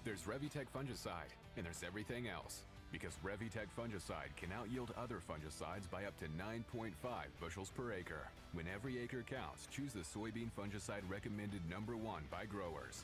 There's Revitec fungicide, and there's everything else. Because Revitec fungicide can out-yield other fungicides by up to 9.5 bushels per acre. When every acre counts, choose the soybean fungicide recommended #1 by growers.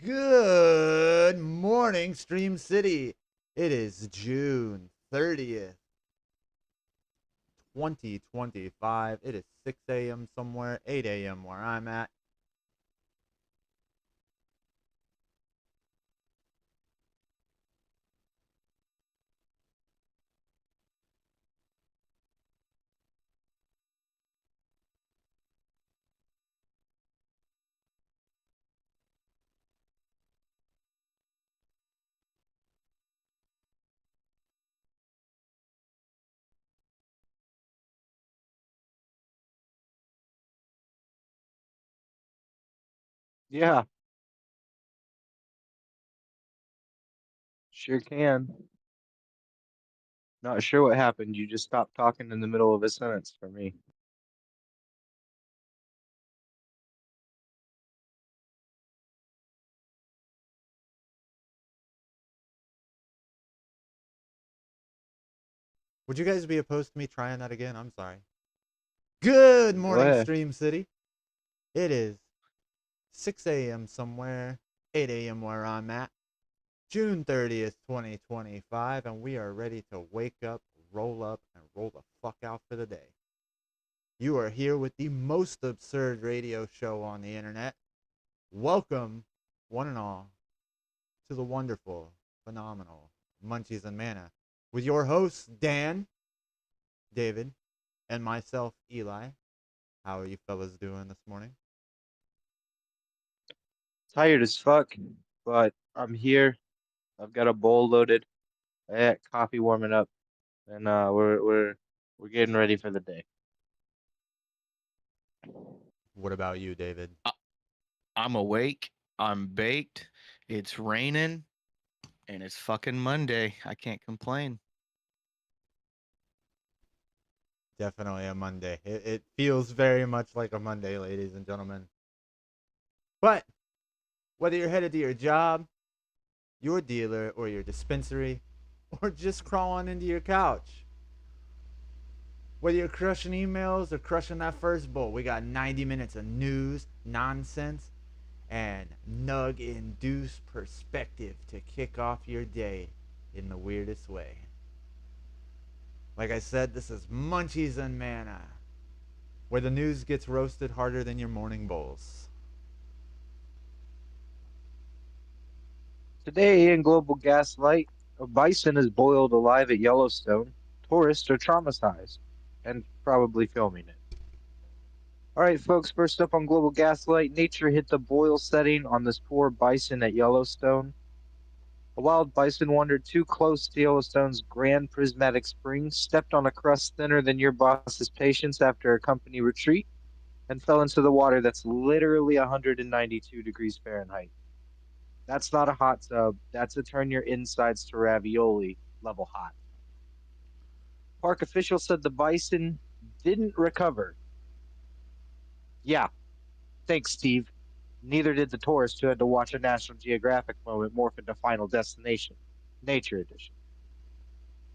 Good morning, Stream City. It is June 30th, 2025. It is 6 a.m. somewhere, 8 a.m. where I'm at. Yeah, sure can. Not sure what happened. You just stopped talking in the middle of a sentence for me. Would you guys be opposed to me trying that again? I'm sorry. Good Go morning, ahead. Stream City. It is 6 a.m. somewhere, 8 a.m. where I'm at. June 30th, 2025, and we are ready to wake up, roll up, and roll the fuck out for the day. You are here with the most absurd radio show on the internet. Welcome, one and all, to the wonderful, phenomenal Munchies and Mana with your hosts, Dan, David, and myself, Eli. How are you fellas doing this morning? Tired as fuck, but I'm here. I've got a bowl loaded. I got coffee warming up, and we're getting ready for the day. What about you, David? I'm awake. I'm baked. It's raining, and it's fucking Monday. I can't complain. Definitely a Monday. It feels very much like a Monday, ladies and gentlemen. But whether you're headed to your job, your dealer, or your dispensary, or just crawling into your couch, whether you're crushing emails or crushing that first bowl, we got 90 minutes of news, nonsense, and nug induced perspective to kick off your day in the weirdest way. Like I said, this is Munchies and Mana, where the news gets roasted harder than your morning bowls. Today in Global Gaslight, a bison is boiled alive at Yellowstone. Tourists are traumatized and probably filming it. All right, folks, first up on Global Gaslight, nature hit the boil setting on this poor bison at Yellowstone. A wild bison wandered too close to Yellowstone's Grand Prismatic Springs, stepped on a crust thinner than your boss's patience after a company retreat, and fell into the water that's literally 192 degrees Fahrenheit. That's not a hot tub. That's a turn your insides to ravioli level hot. Park officials said the bison didn't recover. Yeah, thanks, Steve. Neither did the tourist who had to watch a National Geographic moment morph into Final Destination, Nature Edition.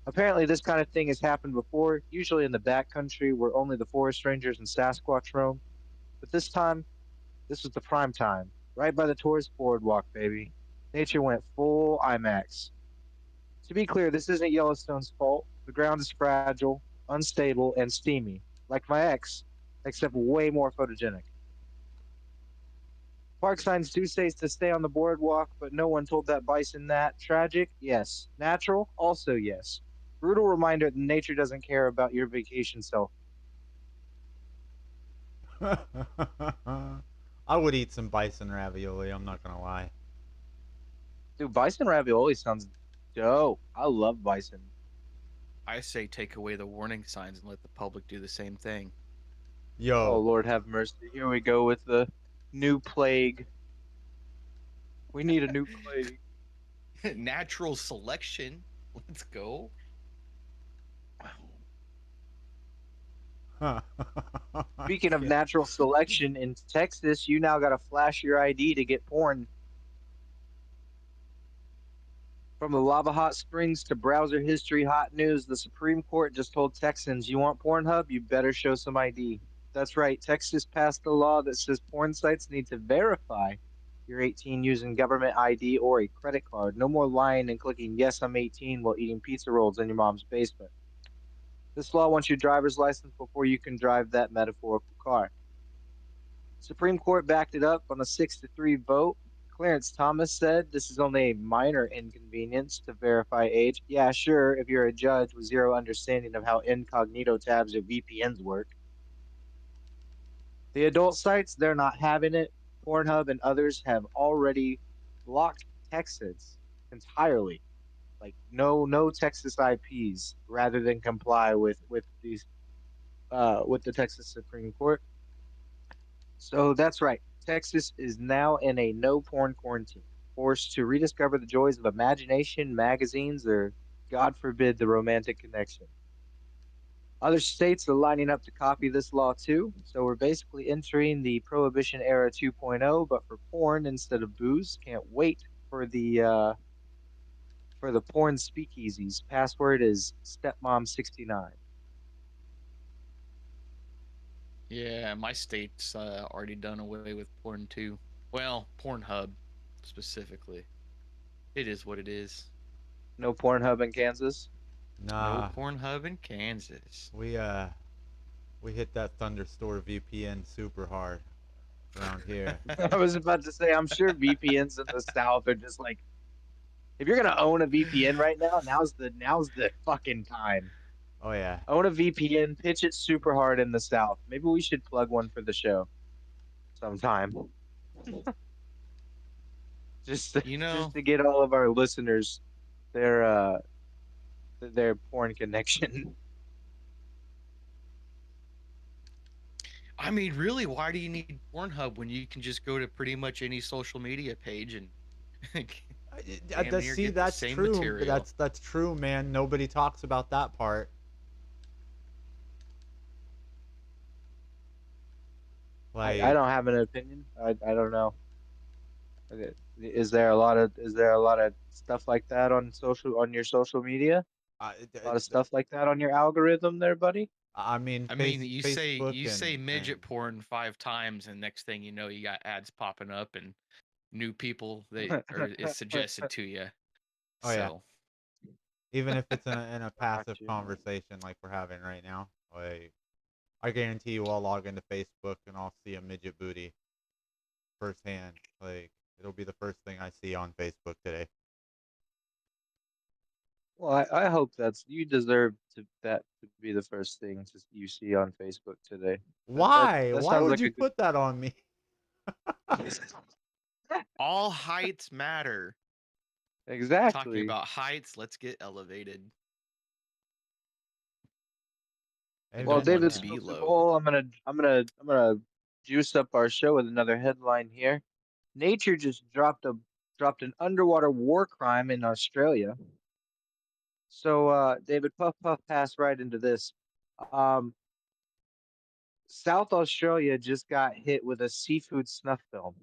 Apparently, this kind of thing has happened before, usually in the backcountry where only the forest rangers and Sasquatch roam. But this time, this was the prime time, right by the tourist boardwalk, baby. Nature went full IMAX. To be clear, this isn't Yellowstone's fault. The ground is fragile, unstable, and steamy, like my ex, except way more photogenic. Park signs do say to stay on the boardwalk, but no one told that bison that. Tragic? Yes. Natural? Also yes. Brutal reminder that nature doesn't care about your vacation self. I would eat some bison ravioli, I'm not gonna lie. Dude, bison ravioli sounds dope. I love bison. I say take away the warning signs and let the public do the same thing. Oh, Yo, Lord have mercy. Here we go with the new plague. We need a new plague. Natural selection. Let's go. Speaking of natural selection, in Texas, you now got to flash your ID to get porn. From the lava hot springs to browser history hot news, the Supreme Court just told Texans, you want Pornhub? You better show some ID. That's right, Texas passed a law that says porn sites need to verify you're 18 using government ID or a credit card. No more lying and clicking yes, I'm 18 while eating pizza rolls in your mom's basement. This law wants your driver's license before you can drive that metaphorical car. Supreme Court backed it up on a 6-3 vote. Clarence Thomas said this is only a minor inconvenience to verify age. Yeah, sure, if you're a judge with zero understanding of how incognito tabs or VPNs work. The adult sites, they're not having it. Pornhub and others have already blocked Texas entirely. Like no Texas IPs rather than comply with these with the Texas Supreme Court. So that's right. Texas is now in a no porn quarantine, forced to rediscover the joys of imagination, magazines, or God forbid the romantic connection. Other states are lining up to copy this law too, so we're basically entering the Prohibition era 2.0, but for porn instead of booze. Can't wait for the porn speakeasies. Password is stepmom69. Yeah, my state's already done away with porn too. Well, Pornhub specifically. It is what it is. No Pornhub in Kansas. No Nah, Pornhub in Kansas. we hit that Thunderstore VPN super hard around here. I was about to say, I'm sure VPNs in the South are just like, if you're gonna own a VPN right now, now's the fucking time. Oh yeah. Own a VPN, pitch it super hard in the South. Maybe we should plug one for the show sometime, just to, You just know, to get all of our listeners their their porn connection. I mean, really, why do you need Pornhub when you can just go to pretty much any social media page and damn near See, get the that's same true. material? That's true, man. Nobody talks about that part. I Like, don't have an opinion. I don't know. Okay. Is there a lot of stuff like that on your social media? I, A lot of stuff like that on your algorithm there, buddy? I mean, I mean, Facebook you say and midget porn 5 times, and next thing you know, you got ads popping up and new people that are is suggested to you. oh yeah, So even if it's in a Got passive you. conversation like we're having right now, like I guarantee you, I'll log into Facebook and I'll see a midget booty firsthand. Like it'll be the first thing I see on Facebook today. Well, I hope you deserve that to be the first thing you see on Facebook today. Why? That Why sounds would like you a good. put that on me? all heights matter. Talking Exactly. about heights, let's get elevated. I Hey Well, man, don't want David to be low. Spokesable, I'm gonna juice up our show with another headline here. Nature just dropped an underwater war crime in Australia. So, David, puff puff, pass right into this. Um, South Australia just got hit with a seafood snuff film.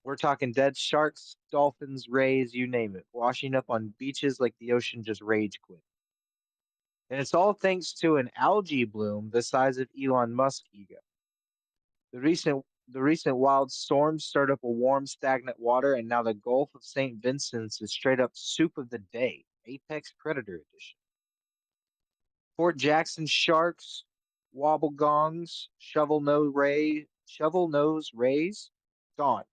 We're talking dead sharks, dolphins, rays, you name it, washing up on beaches like the ocean just rage quit. And it's all thanks to an algae bloom the size of Elon Musk ego. The recent wild storms stirred up a warm, stagnant water, and now the Gulf of St. Vincent's is straight up soup of the day, apex predator edition. Fort Jackson sharks, wobble gongs, shovel nose rays, gone.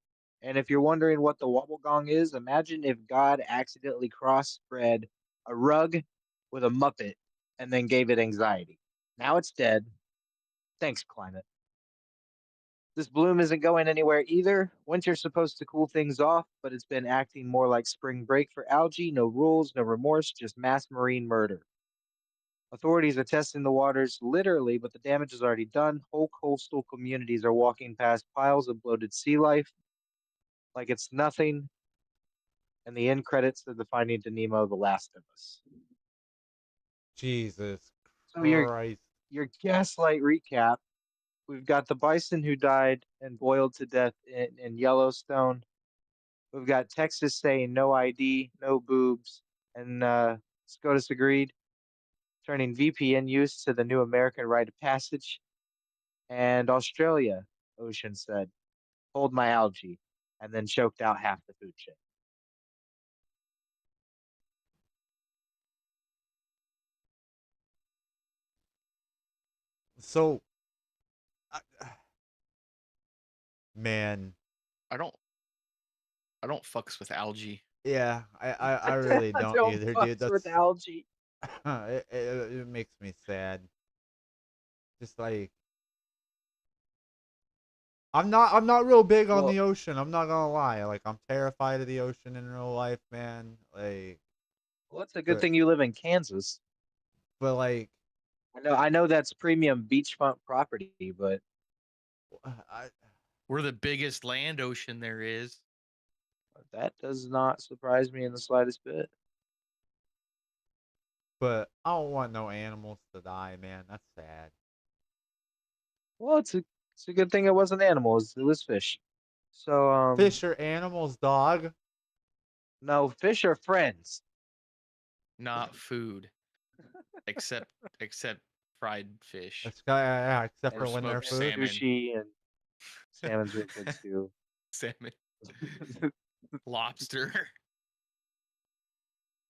And if you're wondering what the wobble gong is, imagine if God accidentally crossbred a rug with a muppet and then gave it anxiety. Now it's dead. Thanks, climate. This bloom isn't going anywhere either. Winter's supposed to cool things off, but it's been acting more like spring break for algae. No rules, no remorse, just mass marine murder. Authorities are testing the waters literally, but the damage is already done. Whole coastal communities are walking past piles of bloated sea life like it's nothing. And the end credits to the Finding to Nemo: The Last of Us. Jesus So Christ. your gaslight recap. We've got the bison who died and boiled to death in Yellowstone. We've got Texas saying no ID, no boobs, and SCOTUS agreed, turning VPN use to the new American rite of passage. And Australia, Ocean said, hold my algae, and then choked out half the food chain. So, I- man, I don't fucks with algae. yeah, I really I don't don't either, dude. fucks with That's algae. it makes me sad. Just like I'm not real big on Well, the ocean. I'm not gonna lie. Like I'm terrified of the ocean in real life, man. Like, well, it's a good but thing you live in Kansas. like I know that's premium beachfront property, but I We're the biggest land ocean there is. that does not surprise me in the slightest bit. but I don't want no animals to die, man. That's sad. Well, it's a good thing it wasn't animals; it was fish. So Fish are animals, dog. no, fish are friends. Not food, except except fried fish Yeah, except or for when they're smoked And food. salmon. sushi and salmon's real good too. Salmon, lobster.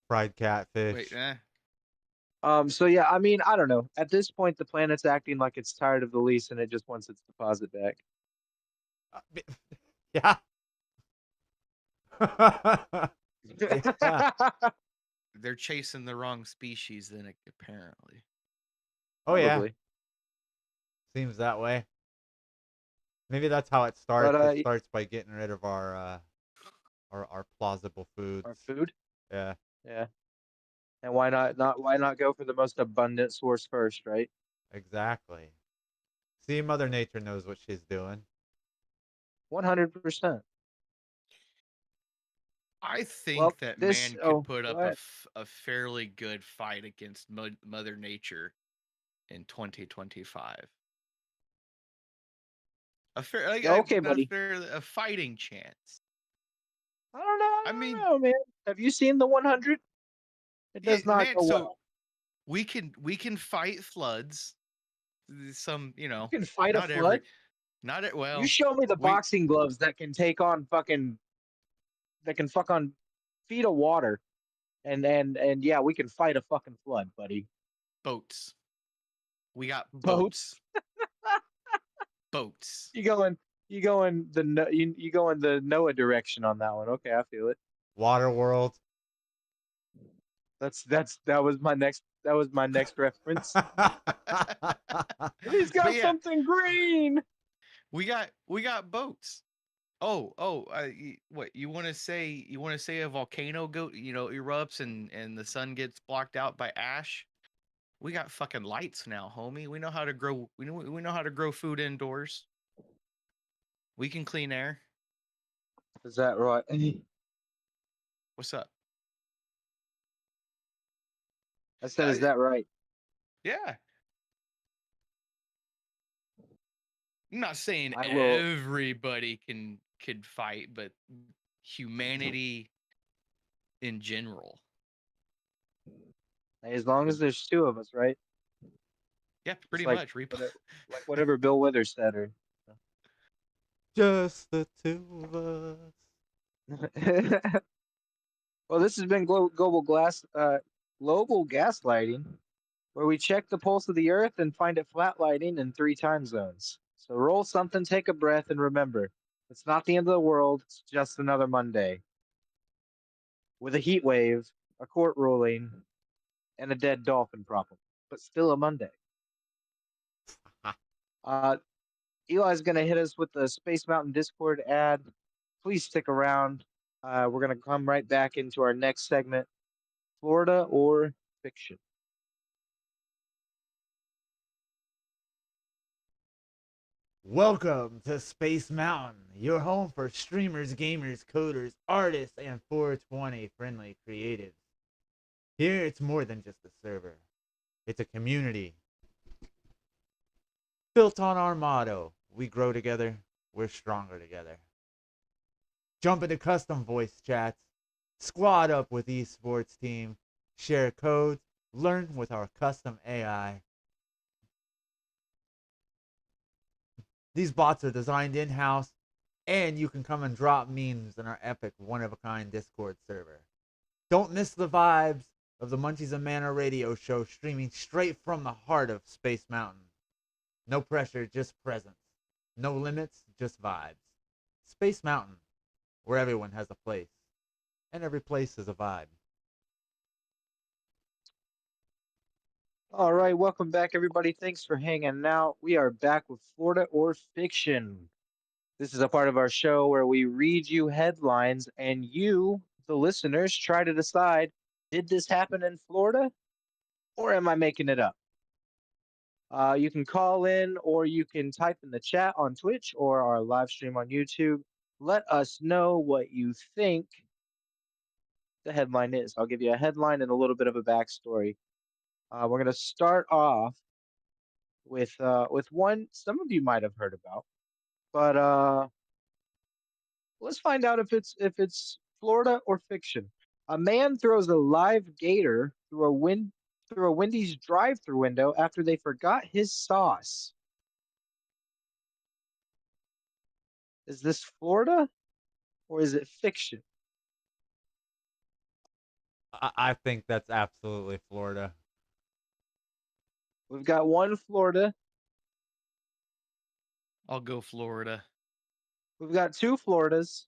Fried catfish. Wait, So yeah, I mean, I don't know. At this point, the planet's acting like it's tired of the lease and it just wants its deposit back. Yeah. Yeah. they're chasing the wrong species. Then apparently, Oh yeah. Probably. Seems that way. Maybe that's how it starts. But It starts by getting rid of our plausible foods. our food, Yeah. yeah. And why not go for the most abundant source first, right? Exactly. See, Mother Nature knows what she's doing. 100%. I think Well, that this man oh, could put go up ahead. a fairly good fight against Mother Nature in 2025. A fair, like, Yeah, okay, not buddy. fair, a fighting chance. I don't know. I I don't mean, know, man. Have you seen the 100? It yeah, does not man. go So well. we can fight floods. Some, You can fight a not every, flood. not it. You Well, show me the we boxing gloves that can take on fucking that can fuck on feet of water, and yeah, we can fight a fucking flood, buddy. boats. We got Boats. boats. Boats. You going you go in the Noah direction on that one. Okay, I feel it. Waterworld. That was my next reference. He's But got yeah, something green. we got boats. What you want to say? You want to say a volcano erupts and the sun gets blocked out by ash? We got fucking lights now, homie. We know how to grow. We know how to grow food indoors. We can clean air. Is that right? What's up? I said, is that right? Yeah. I'm not saying I will. everybody could fight, but humanity in general. As long as there's two of us, right? Yeah, pretty It's like much. like whatever Bill Withers said, or Just the two of us. well, this has been global gaslighting, where we check the pulse of the Earth and find it flat lighting in 3 time zones. So roll something, take a breath, and remember, it's not the end of the world. It's just another Monday with a heat wave, a court ruling, and a dead dolphin problem, but still a Monday. Eli's going to hit us with the Space Mountain Discord ad. Please stick around. We're going to come right back into our next segment, Florida or Fiction. Welcome to Space Mountain, your home for streamers, gamers, coders, artists, and 420 friendly creatives. Here, it's more than just a server. It's a community built on our motto: we grow together, we're stronger together. Jump into custom voice chats, squad up with esports team, share codes, learn with our custom AI. These bots are designed in-house, and you can come and drop memes in our epic one-of-a-kind Discord server. Don't miss the vibes of the Munchies and Manor radio show streaming straight from the heart of Space Mountain. No pressure, just presence. No limits, just vibes. Space Mountain, where everyone has a place, and every place is a vibe. All right, welcome back, everybody. Thanks for hanging out. We are back with Florida or Fiction. This is a part of our show where we read you headlines and you, the listeners, try to decide, did this happen in Florida or am I making it up? You can call in or you can type in the chat on Twitch or our live stream on YouTube. Let us know what you think the headline is. I'll give you a headline and a little bit of a backstory. We're going to start off with one some of you might have heard about, but let's find out if it's Florida or fiction. A man throws a live gator through a Wendy's drive-through window after they forgot his sauce. Is this Florida or is it fiction? I think that's absolutely Florida. We've got one Florida. I'll go Florida. We've got two Floridas.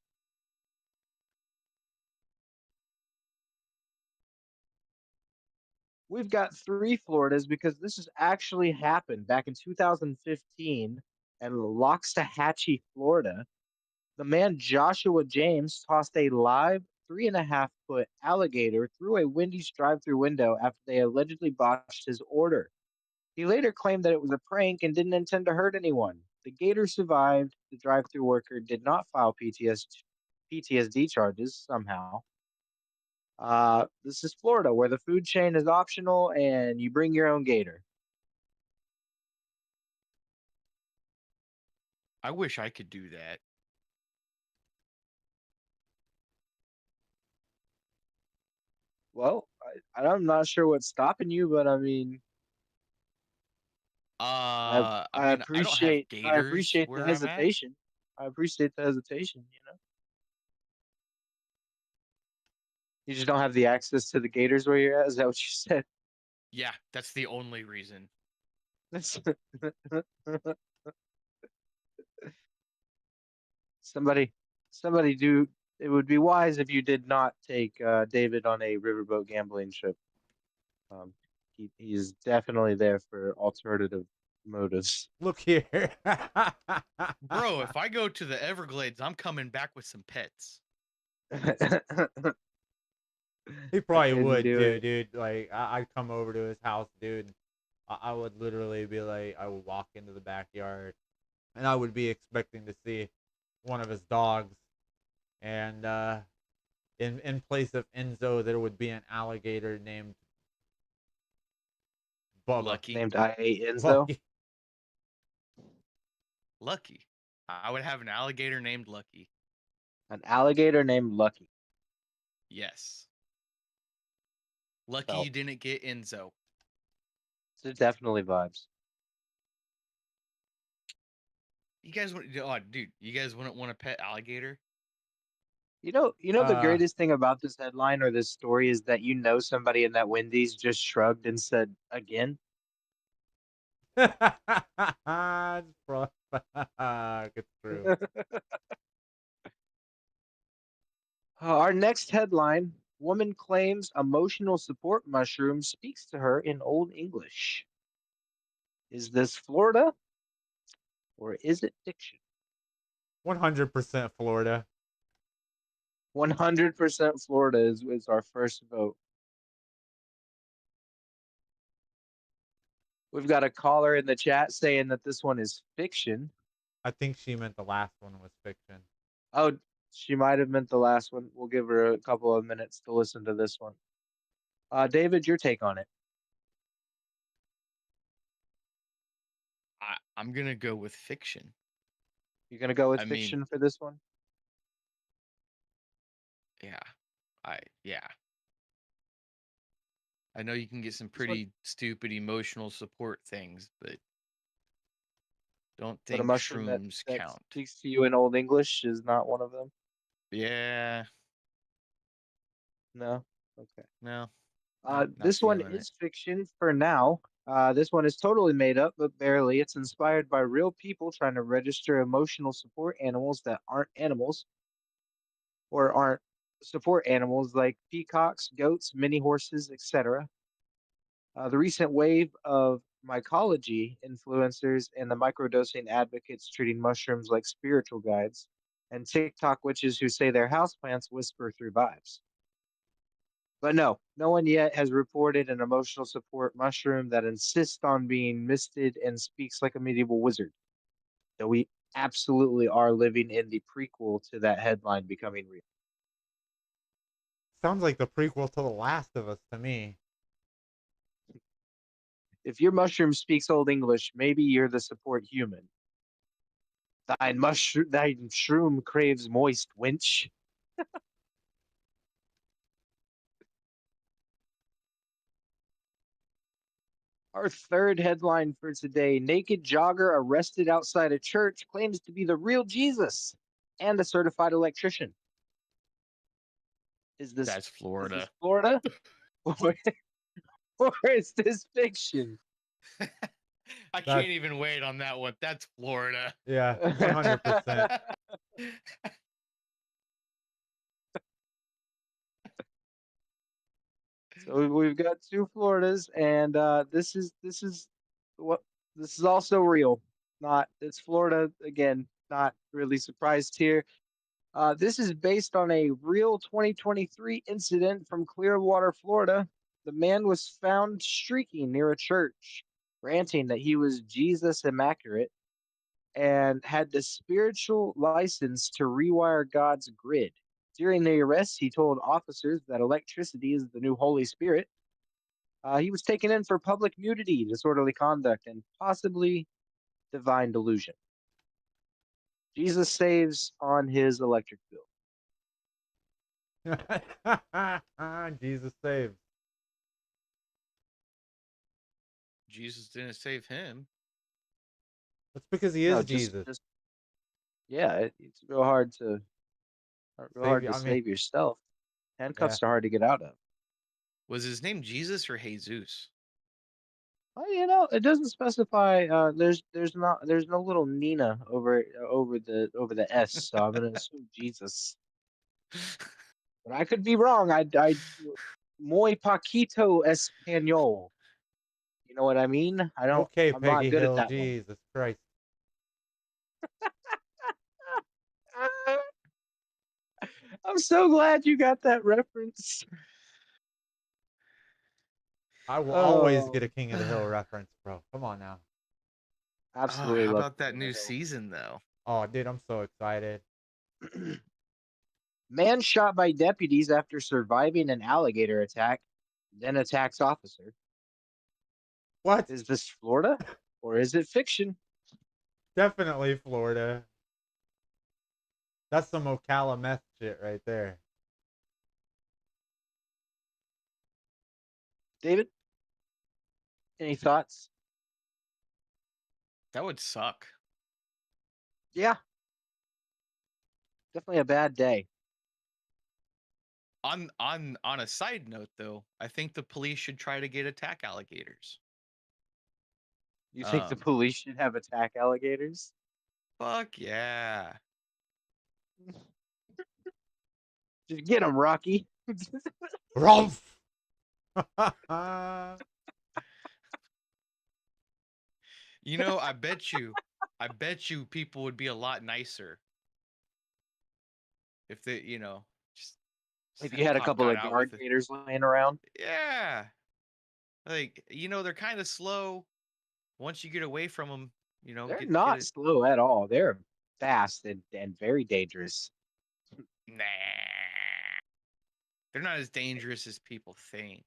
We've got three Floridas because this has actually happened back in 2015 in Loxahatchee, Florida. The man Joshua James tossed a live 3.5-foot alligator through a Wendy's drive-through window after they allegedly botched his order. He later claimed that it was a prank and didn't intend to hurt anyone. The gator survived. The drive-through worker did not file PTSD charges somehow. This is Florida, where the food chain is optional and you bring your own gator. I wish I could do that. Well, I'm not sure what's stopping you, but I mean, I I mean, I don't have appreciate gators the where I'm at. hesitation. I appreciate the hesitation. You just don't have the access to the gators where you're at. Is that what you said? Yeah, that's the only reason. somebody, somebody do. It would be wise if you did not take David on a riverboat gambling trip. Um, he's definitely there for alternative motives. Look here. Bro, if I go to the Everglades, I'm coming back with some pets. He probably couldn't would do too, it. dude. Like I'd come over to his house, dude. I would literally be like, I would walk into the backyard, and I would be expecting to see one of his dogs, and in place of Enzo, there would be an alligator named Bubba. Lucky. Named I.A. Enzo. Lucky. Lucky. I would have an alligator named Lucky. An alligator named Lucky. Yes. Lucky Well, you didn't get Enzo. so definitely vibes. You guys want, oh, dude, you guys wouldn't want a pet alligator? You know the greatest thing about this headline or this story is that somebody in that Wendy's just shrugged and said again. It's true. Our next headline: woman claims emotional support mushroom speaks to her in Old English. Is this Florida or is it fiction? 100% Florida. 100% Florida is our first vote. We've got a caller in the chat saying that this one is fiction. I think she meant the last one was fiction. Oh, she might have meant the last one. We'll give her a couple of minutes to listen to this one. David, your take on it. I'm gonna go with fiction. You're gonna go with I fiction mean- for this one? Yeah. Yeah. I know you can get some This one- pretty stupid emotional support things, but don't But a think mushroom that shrooms that count. speaks to you in Old English is not one of them? Yeah. No? Okay. No. This not one feeling is it. fiction for now. This one is totally made up, but barely. It's inspired by real people trying to register emotional support animals that aren't animals or aren't support animals like peacocks, goats, mini horses, etc. The recent wave of mycology influencers and the microdosing advocates treating mushrooms like spiritual guides, and TikTok witches who say their houseplants whisper through vibes. But no, no one yet has reported an emotional support mushroom that insists on being misted and speaks like a medieval wizard. So we absolutely are living in the prequel to that headline becoming real. Sounds like the prequel to The Last of Us to me. If your mushroom speaks Old English, maybe you're the support human. Thine shroom craves moist, wench. Our third headline for today: naked jogger arrested outside a church claims to be the real Jesus and a certified electrician. Is this That's Florida. Florida? or, or is this fiction? I can't even wait on that one. That's Florida. Yeah, 100%. So we've got two Floridas, and this is also real. Not it's Florida again. Not really surprised here. This is based on a real 2023 incident from Clearwater, Florida. The man was found streaking near a church, ranting that he was Jesus immaculate and had the spiritual license to rewire God's grid. During the arrest, he told officers that electricity is the new Holy Spirit. He was taken in for public nudity, disorderly conduct, and possibly divine delusion. Jesus saves on his electric bill. Jesus saves. Jesus didn't save him. That's because he is Jesus. It's real hard to save yourself. Handcuffs are hard to get out of. Was his name Jesus or Jesus? Well, it doesn't specify. There's no little Nina over the S, so I'm gonna assume Jesus. But I could be wrong. I muy poquito español. You know what I mean? I'm not Peggy good Hill, at that Jesus Christ. I'm so glad you got that reference. I will always get a King of the Hill reference, bro. Come on now. Absolutely. How about that new season, though? Oh, dude, I'm so excited. Man shot by deputies after surviving an alligator attack, then attacks officer. What? Is this Florida or is it fiction? Definitely Florida. That's some Ocala meth shit right there. David, any thoughts? That would suck. Yeah. Definitely a bad day. On a side note, though, I think the police should try to get attack alligators. You think the police should have attack alligators? Fuck yeah. Just get them, Rocky. Rumpf! I bet you people would be a lot nicer if they, just if you had a couple of guard gators laying around. Yeah. Like, they're kind of slow. Once you get away from them, they're not slow at all. They're fast and very dangerous. Nah. They're not as dangerous as people think.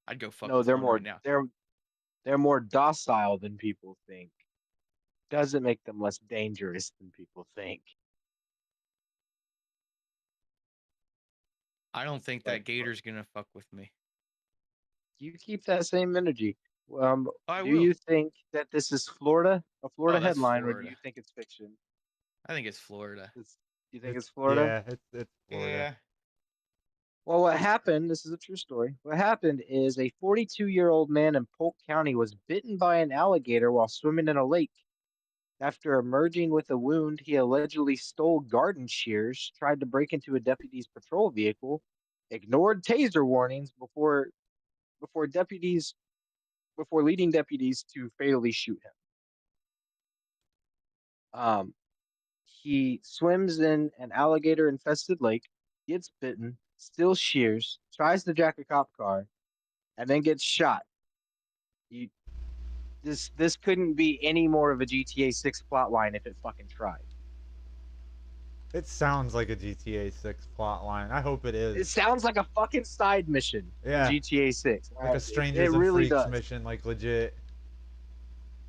I'd go fuck. No, they're more. They're more docile than people think. Doesn't make them less dangerous than people think. I don't think that gator's gonna fuck with me. You keep that same energy. Do you think that this is Florida? A Florida headline, Florida. Or do you think it's fiction? I think it's Florida. You think it's Florida? Yeah, it's Florida. Yeah. Well, what happened, this is a true story. What happened is a 42-year-old man in Polk County was bitten by an alligator while swimming in a lake. After emerging with a wound, he allegedly stole garden shears, tried to break into a deputy's patrol vehicle, ignored taser warnings before deputies before leading deputies to fatally shoot him. Um, he swims in an alligator-infested lake, gets bitten, steals shears, tries to jack a cop car, and then gets shot. You, this couldn't be any more of a GTA 6 plotline if it fucking tried. It sounds like a GTA 6 plot line. I hope it is. It sounds like a fucking side mission Yeah. in GTA 6. Like a Strangers it and really Freaks does. mission, like legit.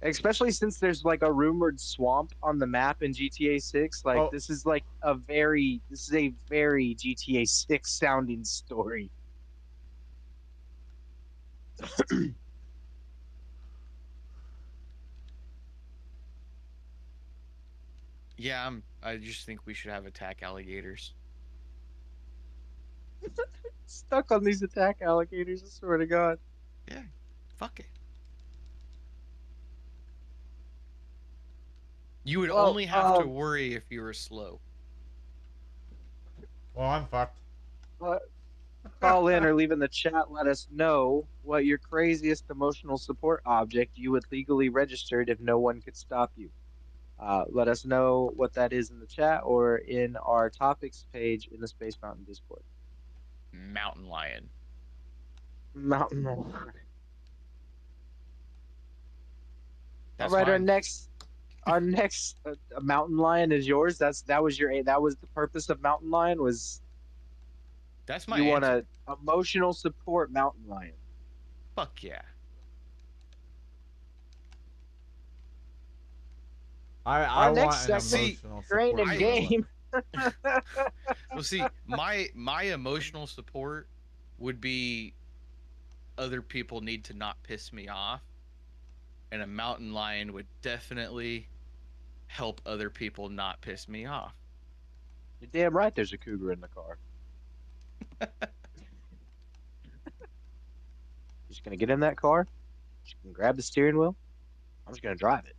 Especially since there's like a rumored swamp on the map in GTA 6. Like Oh. this is a very GTA 6 sounding story. Yeah, I just think we should have attack alligators. Stuck on these attack alligators, I swear to God. Yeah, fuck it. You would Well, only have to worry if you were slow. Well, I'm fucked. Call in or leave in the chat. Let us know what your craziest emotional support object you would legally registered if no one could stop you. Let us know what that is in the chat or in our topics page in the Space Mountain Discord. Mountain lion. Mountain lion. That's All right, mine. our next mountain lion is yours. That was the purpose of mountain lion was. That's my You want answer. a emotional support mountain lion. Fuck yeah. I Our want next an segment, emotional Train support. and game. Well, see, my emotional support would be other people need to not piss me off, and a mountain lion would definitely help other people not piss me off. You're damn right. There's a cougar in the car. Just gonna get in that car. Just gonna grab the steering wheel. I'm just gonna drive it.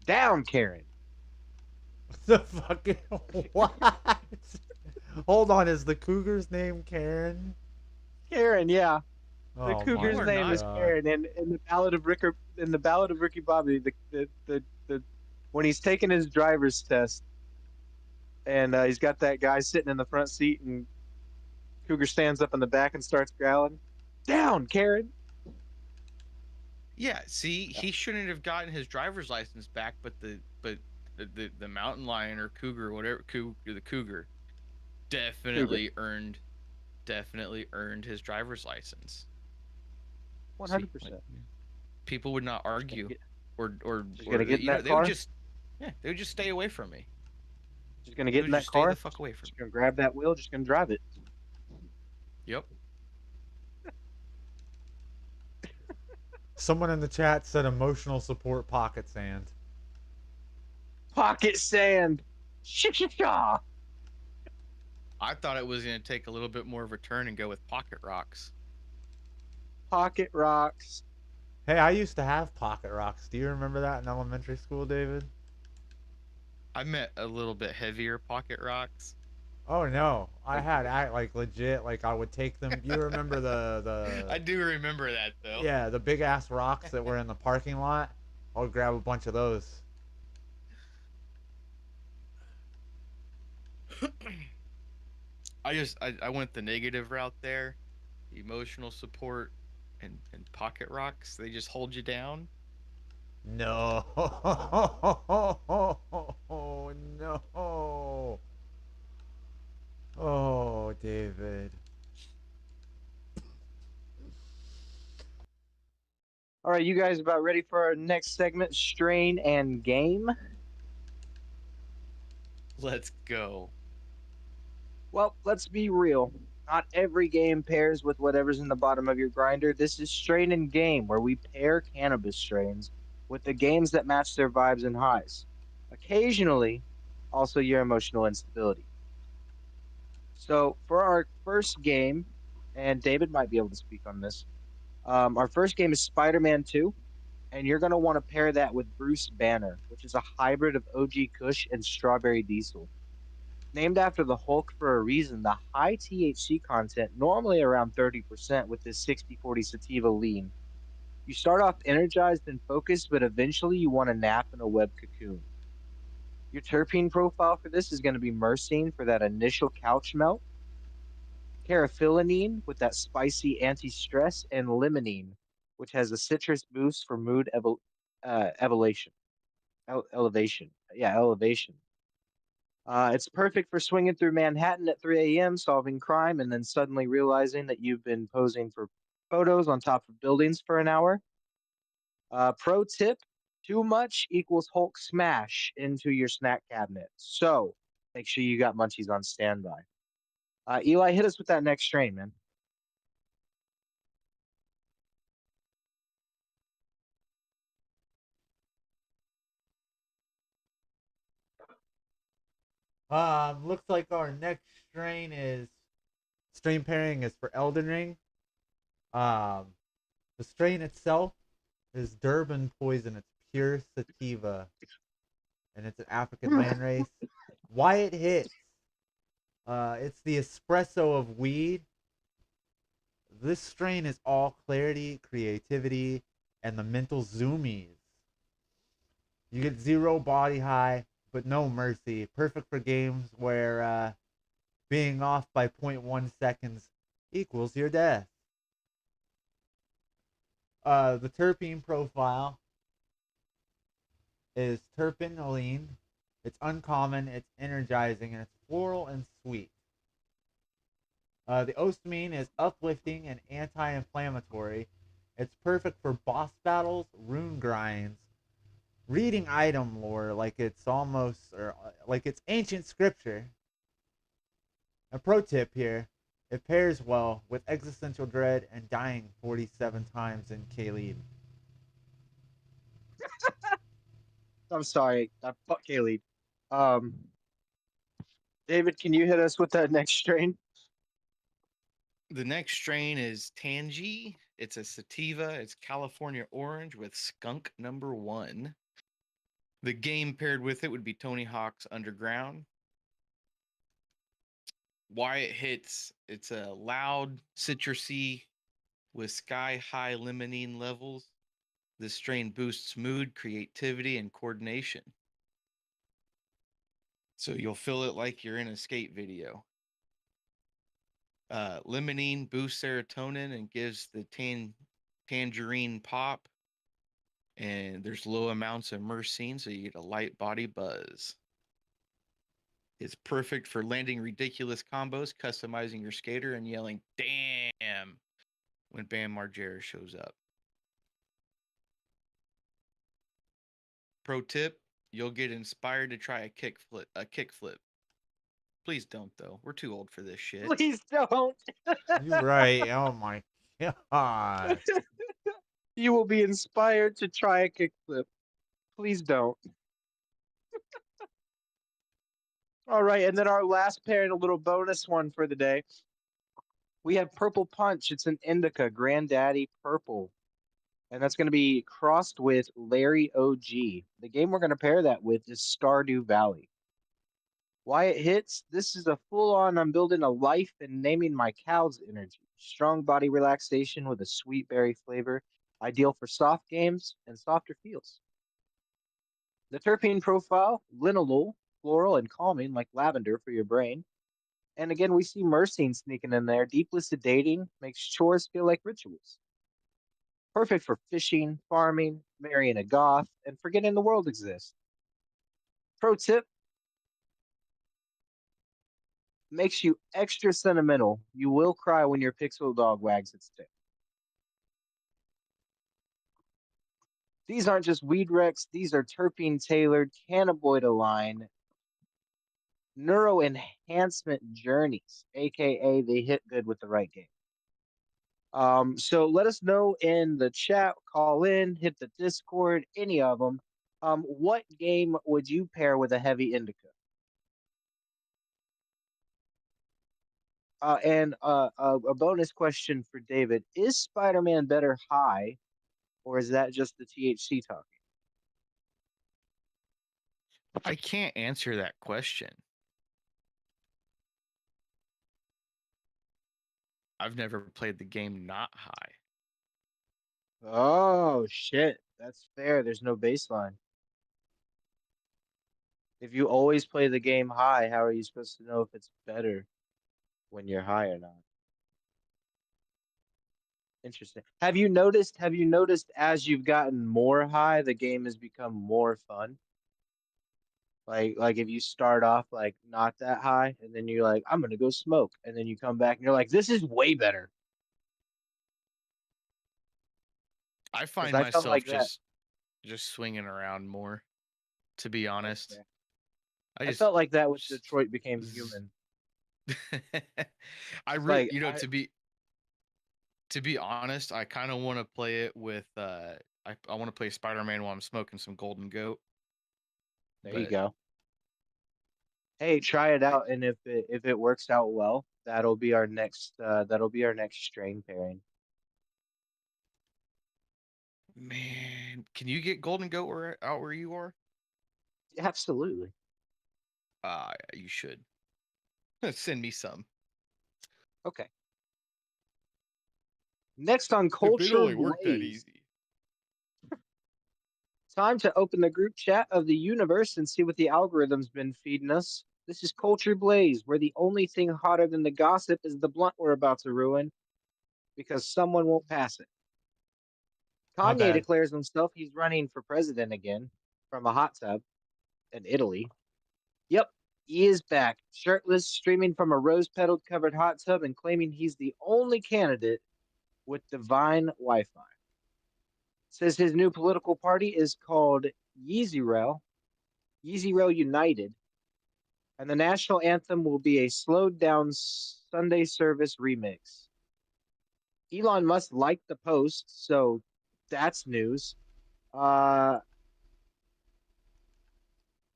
Down, Karen. The fucking what? Hold on, is the cougar's name Karen? Karen, yeah. The Oh cougar's my name is God. Karen. And in the Ballad of Ricky Bobby, the when he's taking his driver's test, and he's got that guy sitting in the front seat, and Cougar stands up in the back and starts growling. Down, Karen. Yeah, see, he shouldn't have gotten his driver's license back, but the mountain lion or cougar or whatever, the cougar definitely earned his driver's license. 100%. People would not argue or gonna get in that they car? they would just stay away from me. Just gonna They get would in that just stay car. the fuck away from Just me. gonna grab that wheel. Just gonna drive it. Yep. Someone in the chat said emotional support pocket sand. Pocket sand. Shh. I thought it was gonna take a little bit more of a turn and go with pocket rocks. Pocket rocks. Hey, I used to have pocket rocks. Do you remember that in elementary school, David? I meant a little bit heavier pocket rocks. Oh no, I had like legit, like I would take them. You remember the I do remember that though. yeah, the big ass rocks that were in the parking lot? I would grab a bunch of those. I went the negative route there. Emotional support and pocket rocks, they just hold you down. No. No. Oh, David. All right, you guys about ready for our next segment, Strain and Game? Let's go. Well, let's be real. Not every game pairs with whatever's in the bottom of your grinder. This is Strain and Game, where we pair cannabis strains with the games that match their vibes and highs. Occasionally, also your emotional instability. So for our first game, and David might be able to speak on this. Our first game is Spider-Man 2, and you're going to want to pair that with Bruce Banner, which is a hybrid of OG Kush and Strawberry Diesel. Named after the Hulk for a reason, the high THC content, normally around 30% with this 60/40 sativa lean. You start off energized and focused, but eventually you want to nap in a web cocoon. Your terpene profile for this is going to be myrcene for that initial couch melt, caraphyllene with that spicy anti-stress, and limonene, which has a citrus boost for mood elevation. Elevation. Yeah, elevation. It's perfect for swinging through Manhattan at 3 a.m., solving crime, and then suddenly realizing that you've been posing for photos on top of buildings for an hour. Pro tip, too much equals Hulk smash into your snack cabinet. So make sure you got munchies on standby. Eli, hit us with that next strain, man. Looks like our next strain pairing is for Elden Ring. Um, the strain itself is Durban Poison. It's pure sativa, and it's an African landrace. Why it hits? It's the espresso of weed. This strain is all clarity, creativity, and the mental zoomies. You get zero body high, but no mercy. Perfect for games where being off by 0.1 seconds equals your death. The terpene profile is terpenoline. It's uncommon, it's energizing, and it's floral and sweet. The ostamine is uplifting and anti-inflammatory. It's perfect for boss battles, rune grinds, reading item lore like it's ancient scripture. A pro tip here: it pairs well with existential dread and dying 47 times in Kaleid. I'm sorry. Fuck Kaylee. Um, David, can you hit us with that next strain? The next strain is Tangy. It's a sativa. It's California orange with skunk number 1. The game paired with it would be Tony Hawk's Underground. Why it hits, it's a loud citrusy with sky high limonene levels. This strain boosts mood, creativity, and coordination. So you'll feel it like you're in a skate video. Limonene boosts serotonin and gives the tangerine pop. And there's low amounts of myrcene, so you get a light body buzz. It's perfect for landing ridiculous combos, customizing your skater, and yelling "damn" when Bam Margera shows up. Pro tip: you'll get inspired to try a kickflip. Please don't, though. We're too old for this shit. Please don't. You're right. Oh my god. You will be inspired to try a kickflip. Please don't. All right, and then our last pair and a little bonus one for the day. We have Purple Punch. It's an indica, Granddaddy Purple. And that's going to be crossed with Larry OG. The game we're going to pair that with is Stardew Valley. Why it hits? This is a full-on I'm building a life and naming my cows energy. Strong body relaxation with a sweet berry flavor. Ideal for soft games and softer feels. The terpene profile, linalool, floral and calming like lavender for your brain. And again, we see myrcene sneaking in there. Deep listed dating makes chores feel like rituals. Perfect for fishing, farming, marrying a goth, and forgetting the world exists. Pro tip: makes you extra sentimental. You will cry when your pixel dog wags its tail. These aren't just weed wrecks, these are terpene tailored, cannabinoid aligned, neuro enhancement journeys, aka they hit good with the right game. So let us know in the chat, call in, hit the Discord, any of them. What game would you pair with a heavy indica? And a bonus question for David: is Spider-Man better high, or is that just the THC talking? I can't answer that question. I've never played the game not high. Oh shit, that's fair. There's no baseline. If you always play the game high, how are you supposed to know if it's better when you're high or not? Interesting. Have you noticed as you've gotten more high, the game has become more fun? Like if you start off like not that high and then you're like, I'm gonna go smoke, and then you come back and you're like, this is way better. I Because find I felt myself like that. just swinging around more, to be honest. Okay. I I just, felt like that with just Detroit Became z- Human. I It's really, like to be honest, I kind of want to play it with I want to play Spider-Man while I'm smoking some Golden Goat, there you but go. Hey, try it I out, and if it works out well, that'll be our next strain pairing. man, can you get Golden Goat out where you are? Absolutely. You should. Send me some. Okay. Next on If it Culture only worked that Blaze, easy. time to open the group chat of the universe and see what the algorithm's been feeding us. This is Culture Blaze, where the only thing hotter than the gossip is the blunt we're about to ruin because someone won't pass it. My Kanye bad. declares himself he's running for president again from a hot tub in Italy. Yep, he is back, shirtless, streaming from a rose petal covered hot tub and claiming he's the only candidate with divine Wi Fi. Says his new political party is called Yeezy Rail United, and the national anthem will be a slowed down Sunday service remix. Elon Musk liked the post, so that's news. Uh,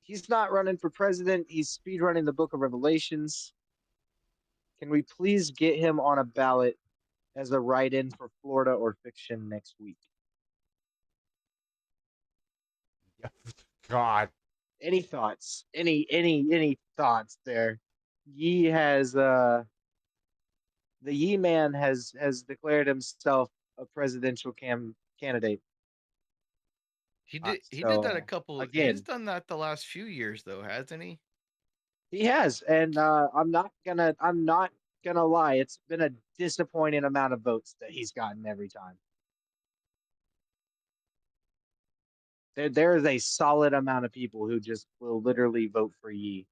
he's not running for president. He's speed running the Book of Revelations. Can we please get him on a ballot as a write-in for Florida or Fiction next week? God. Any thoughts? Any thoughts there? Yee has the Yee man has declared himself a presidential candidate. He did that a So couple. He's again, done that the last few years though, hasn't he? he has, and I'm not gonna lie. It's been a disappointing amount of votes that he's gotten every time. There is a solid amount of people who just will literally vote for Yee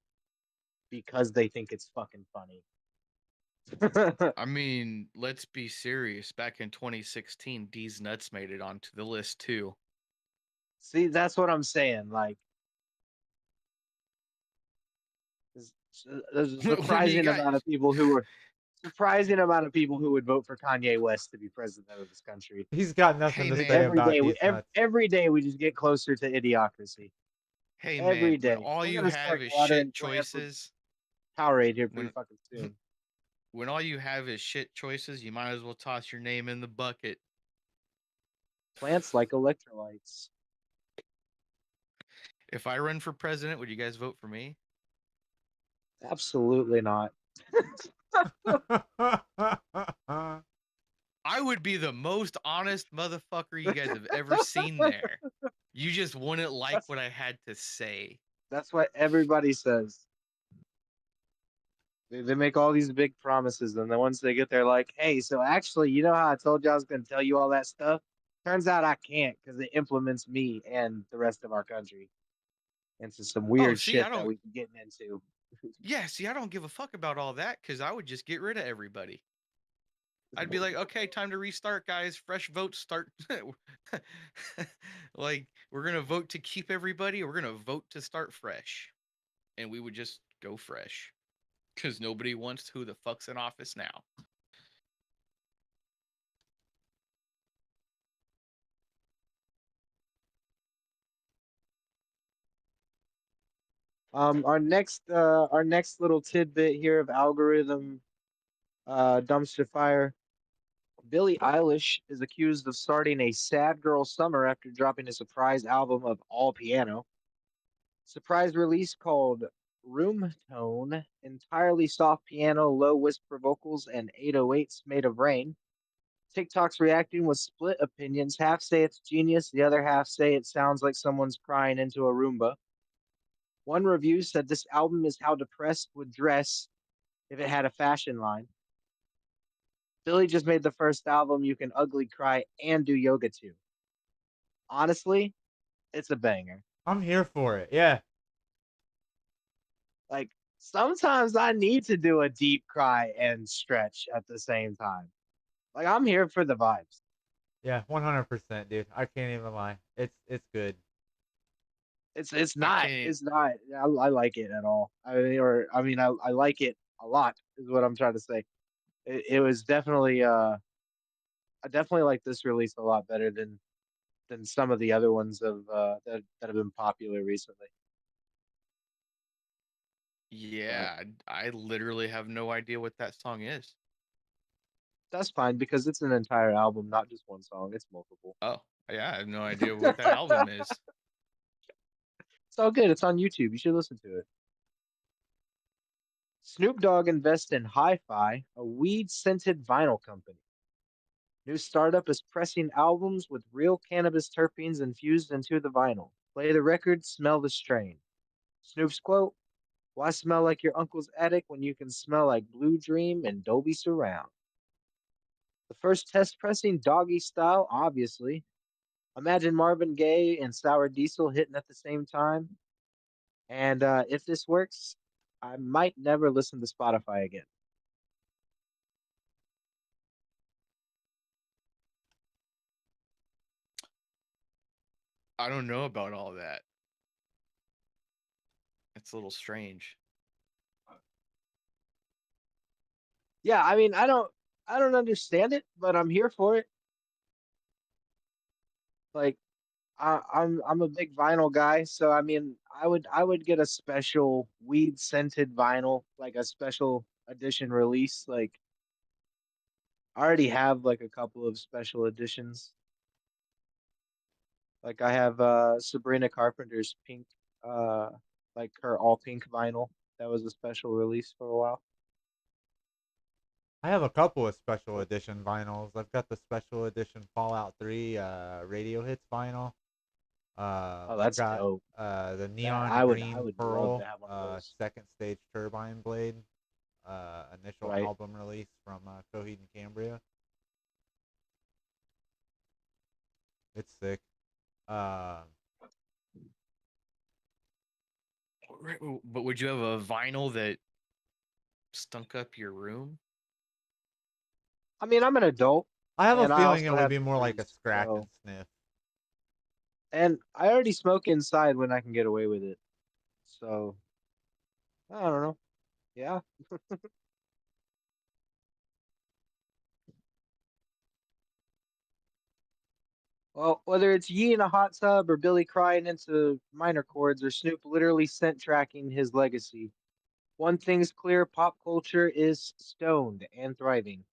because they think it's fucking funny. I mean, let's be serious. Back in 2016, D's Nuts made it onto the list too. See, that's what I'm saying. Like, there's a When you got surprising amount of people who would vote for Kanye West to be president of this country. He's got nothing Hey to say man, about these nuts. Every day we just get closer to idiocracy. hey man, Every when day all we're you gonna have start is watering shit plants with choices, Powerade here pretty when fucking soon. when all you have is shit choices, you might as well toss your name in the bucket. Plants like electrolytes. If I run for president, would you guys vote for me? Absolutely not. I would be the most honest motherfucker you guys have ever seen there. You just wouldn't like That's, what I had to say. that's what everybody says. They make all these big promises, and then once they get there, like, hey, so actually, you know how I told you I was going to tell you all that stuff? Turns out I can't because it implements me and the rest of our country into some Oh, weird see, I shit that don't. we can get into. Yeah, see, I don't give a fuck about all that because I would just get rid of everybody. I'd be like, okay, time to restart, guys. Fresh votes start. Like, we're gonna vote to keep everybody. Or we're gonna vote to start fresh, and we would just go fresh because nobody wants who the fuck's in office now. Our next little tidbit here of algorithm Dumpster fire. Billie Eilish is accused of starting a sad girl summer after dropping a surprise album of all piano. Surprise release called Room Tone, entirely soft piano, low whisper vocals, and 808s made of rain. TikTok's reacting with split opinions. Half say it's genius, the other half say it sounds like someone's crying into a Roomba. One review said this album is how depressed would dress if it had a fashion line. Billy just made the first album you can ugly cry and do yoga to. Honestly, it's a banger. I'm here for it. Yeah. Like sometimes I need to do a deep cry and stretch at the same time. Like I'm here for the vibes. Yeah, 100%, dude. I can't even lie. It's good. It's I not can't. it's not I like it at all. I like it a lot is what I'm trying to say. It was definitely I definitely like this release a lot better than some of the other ones of that have been popular recently. But Yeah, I literally have no idea what that song is. that's fine because it's an entire album, not just one song. It's multiple. Oh, yeah, I have no idea what that album is. It's all good. It's on YouTube. You should listen to it. Snoop Dogg invests in Hi-Fi, a weed-scented vinyl company. New startup is pressing albums with real cannabis terpenes infused into the vinyl. Play the record, smell the strain. Snoop's quote, "Why smell like your uncle's attic when you can smell like Blue Dream and Dolby Surround?" The first test pressing doggy style, obviously. Imagine Marvin Gaye and Sour Diesel hitting at the same time. And if this works, I might never listen to Spotify again. I don't know about all that. It's a little strange. Yeah, I mean, I don't understand it, but I'm here for it. Like, I'm a big vinyl guy, so I mean, I would get a special weed scented vinyl, like a special edition release. Like, I already have like a couple of special editions. Like, I have Sabrina Carpenter's pink, uh, like her all pink vinyl. That was a special release for a while. I have a couple of special edition vinyls. I've got the special edition Fallout 3 radio hits vinyl. Oh, I've that's got dope. the That neon I green would love to pearl have one of those. second stage turbine blade initial Right. album release from Coheed and Cambria. It's sick. Uh, But would you have a vinyl that stunk up your room? I mean, I'm an adult, I have a and I feeling it also would have be more like a memories. scratch So, and sniff. and I already smoke inside when I can get away with it. So, I don't know. Yeah. Well, whether it's Yee in a hot tub or Billy crying into minor chords or Snoop literally scent tracking his legacy, one thing's clear: pop culture is stoned and thriving.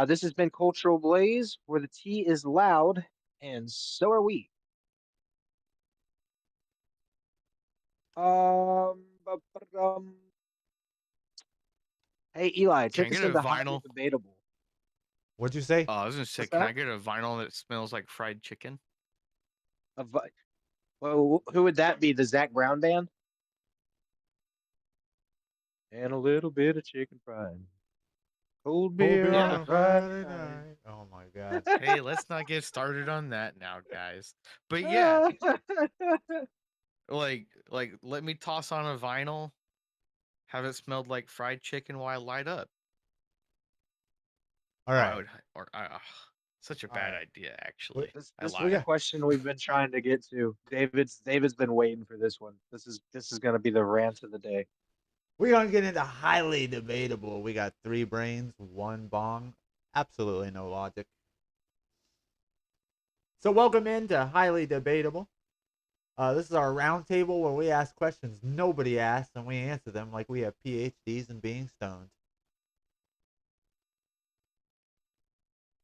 This has been Cultural Blaze, where the tea is loud, and so are we. Um, hey Eli, Can I take us get a into highly vinyl? debatable. What'd you say? Oh, I was gonna say, What's can I that? get a vinyl that smells like fried chicken? A vi- well, who would that be? The Zach Brown band? And a little bit of chicken fried. Cold Cold beer beer on on Yeah. a a Friday Friday night. night. Oh my god. Hey, let's not get started on that now, guys. But yeah, like let me toss on a vinyl, have it smelled like fried chicken while I light up. All Or I right. would, or I, such a All bad right. idea, We, actually. I This we is the lied. got question we've been trying to get to. David's been waiting for this one. This is gonna be the rant of the day. we're gonna get into highly debatable. We got 3 brains, 1 bong. Absolutely no logic. So welcome into highly debatable. This is our roundtable where we ask questions nobody asks and we answer them like we have PhDs in being stoned.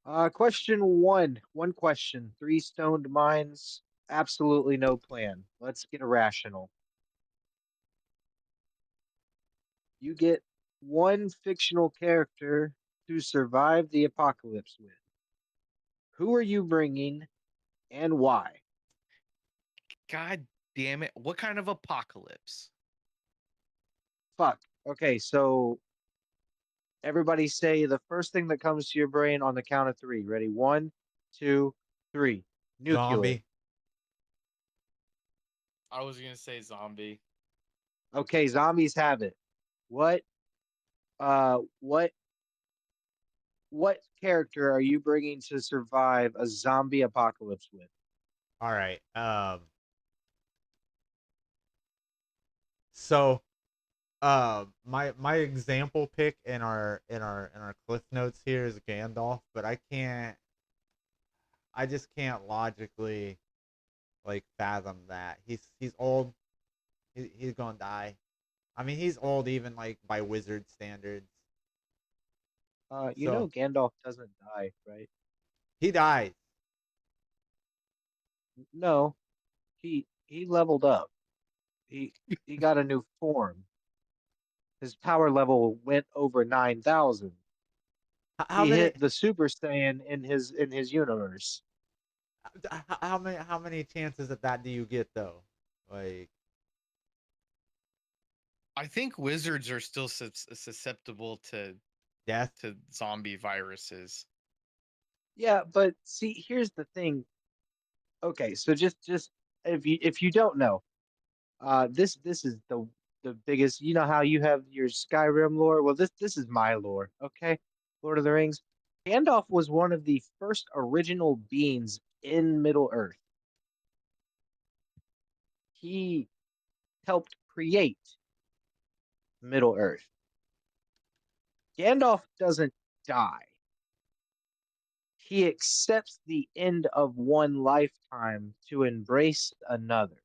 Question one. One question. 3 stoned minds. Absolutely no plan. Let's get irrational. You get one fictional character to survive the apocalypse with. Who are you bringing and why? God damn it! What kind of apocalypse? Fuck. Okay, so everybody say the first thing that comes to your brain on the count of 3. Ready? 1, 2, 3. Nuclear. Zombie. I was gonna say zombie. Okay, zombies have it. What uh what what character are you bringing to survive a zombie apocalypse with? All right. So, my example pick in our cliff notes here is Gandalf, but I just can't logically like fathom that. He's old. He's gonna die. I mean, he's old even like by wizard standards. You So know Gandalf doesn't die, right? he dies. No, he leveled up. He he got a new form. His power level went over 9,000. How He many? hit the Super Saiyan in his universe. How many chances of that do you get though? Like I think wizards are still susceptible death. to zombie viruses. Yeah, but see, here's the thing. Okay, so just if you don't know, this is the biggest. You know how you have your Skyrim lore? Well, this is my lore. Okay, Lord of the Rings. Gandalf was one of the first original beings in Middle Earth. He helped create Middle Earth. Gandalf doesn't die. He accepts the end of one lifetime to embrace another.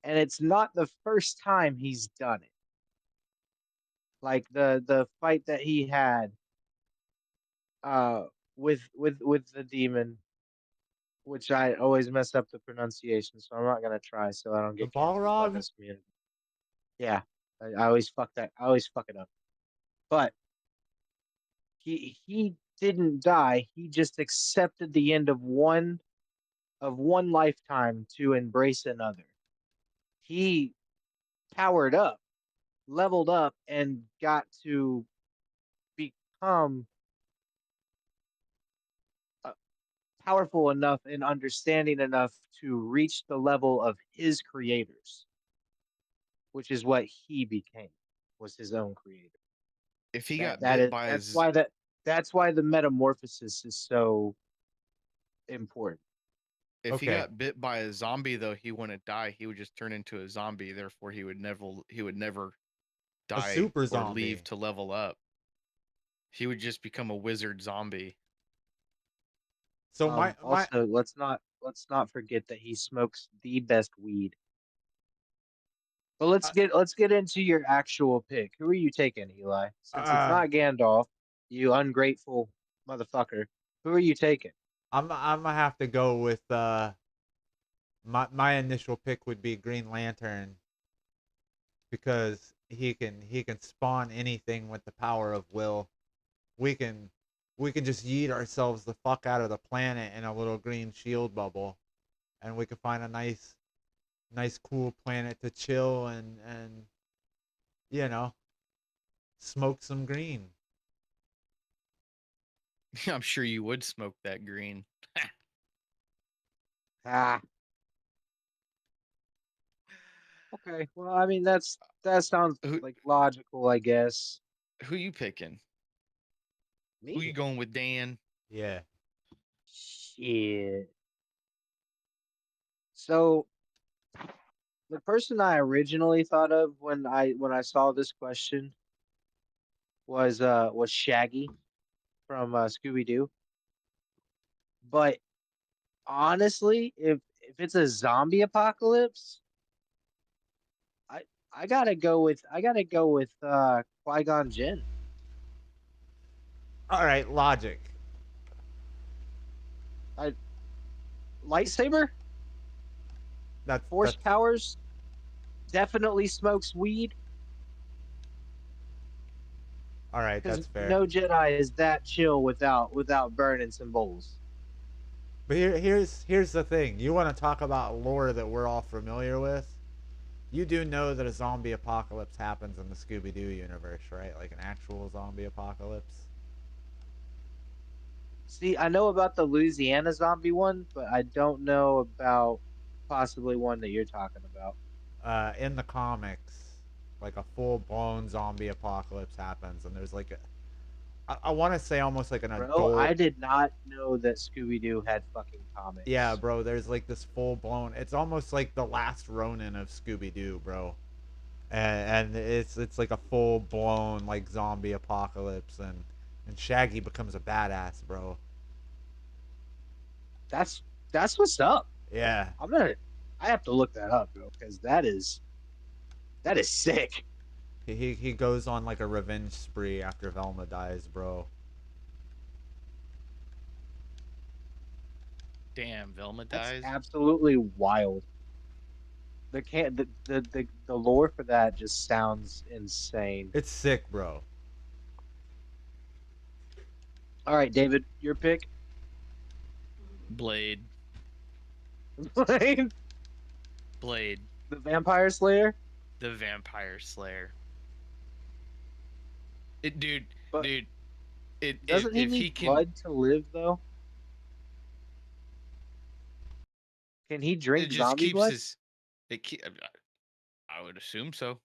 And it's not the first time he's done it. Like the fight that he had uh with the demon, which I always mess up the pronunciation, so I'm not gonna try so I don't The get canceled by Balrog. this community. Yeah, I always fuck that. I always fuck it up. But he didn't die. He just accepted the end of one lifetime to embrace another. He powered up, leveled up, and got to become uh, powerful enough and understanding enough to reach the level of his creators, which is what he became, was his own creator. If he That got that bit is by that's why the metamorphosis is so important. if he Okay. got bit by a zombie though, he wouldn't die. He would just turn into a zombie. Therefore, he would never A die super or zombie. leave to level up. He would just become a wizard zombie. So my Also, let's not forget that he smokes the best weed. But uh, let's get into your actual pick. Who are you taking, Eli? Since it's uh not Gandalf, you ungrateful motherfucker. Who are you taking? I'm gonna have to go with my initial pick would be Green Lantern because he can spawn anything with the power of will. We can we can just yeet ourselves the fuck out of the planet in a little green shield bubble, and we can find a nice cool planet to chill and you know smoke some green. I'm sure you would smoke that green. Ah, okay. Well, I mean that sounds Who like logical, I guess. who you picking? Who you Me? going with, Dan? Yeah. Shit. So the person I originally thought of when I saw this question was Shaggy from Scooby Doo. But honestly, if it's a zombie apocalypse, I I gotta go with Qui-Gon Jinn. All right, logic. Lightsaber, force That's powers, definitely smokes weed. all right. Because That's fair. no Jedi is that chill without burning some bowls. But here's the thing. You want to talk about lore that we're all familiar with? You do know that a zombie apocalypse happens in the Scooby Doo universe, right? Like an actual zombie apocalypse. See, I know about the Louisiana zombie one, but I don't know about possibly one that you're talking about. In the comics, like a full blown zombie apocalypse happens, and there's like I want to say almost like an Bro, adult. I did not know that Scooby Doo had fucking Yeah, comics. bro. There's like this full blown. It's almost like the last Ronin of Scooby Doo, bro. And it's like a full blown like zombie apocalypse, and Shaggy becomes a badass, bro. That's that's what's up. Yeah, I'm gonna I have to look that up, bro, because that is sick. he goes on like a revenge spree after Velma dies, bro. Damn, Velma That's dies. absolutely wild. The lore for that just sounds insane. It's sick, bro. All right, David, your pick. Blade. The Blade. Vampire Slayer. The Vampire Slayer. It, dude, But dude. doesn't he If he need can, blood to live though? Can he it drink just zombie keeps blood? his. It keep. I would assume so.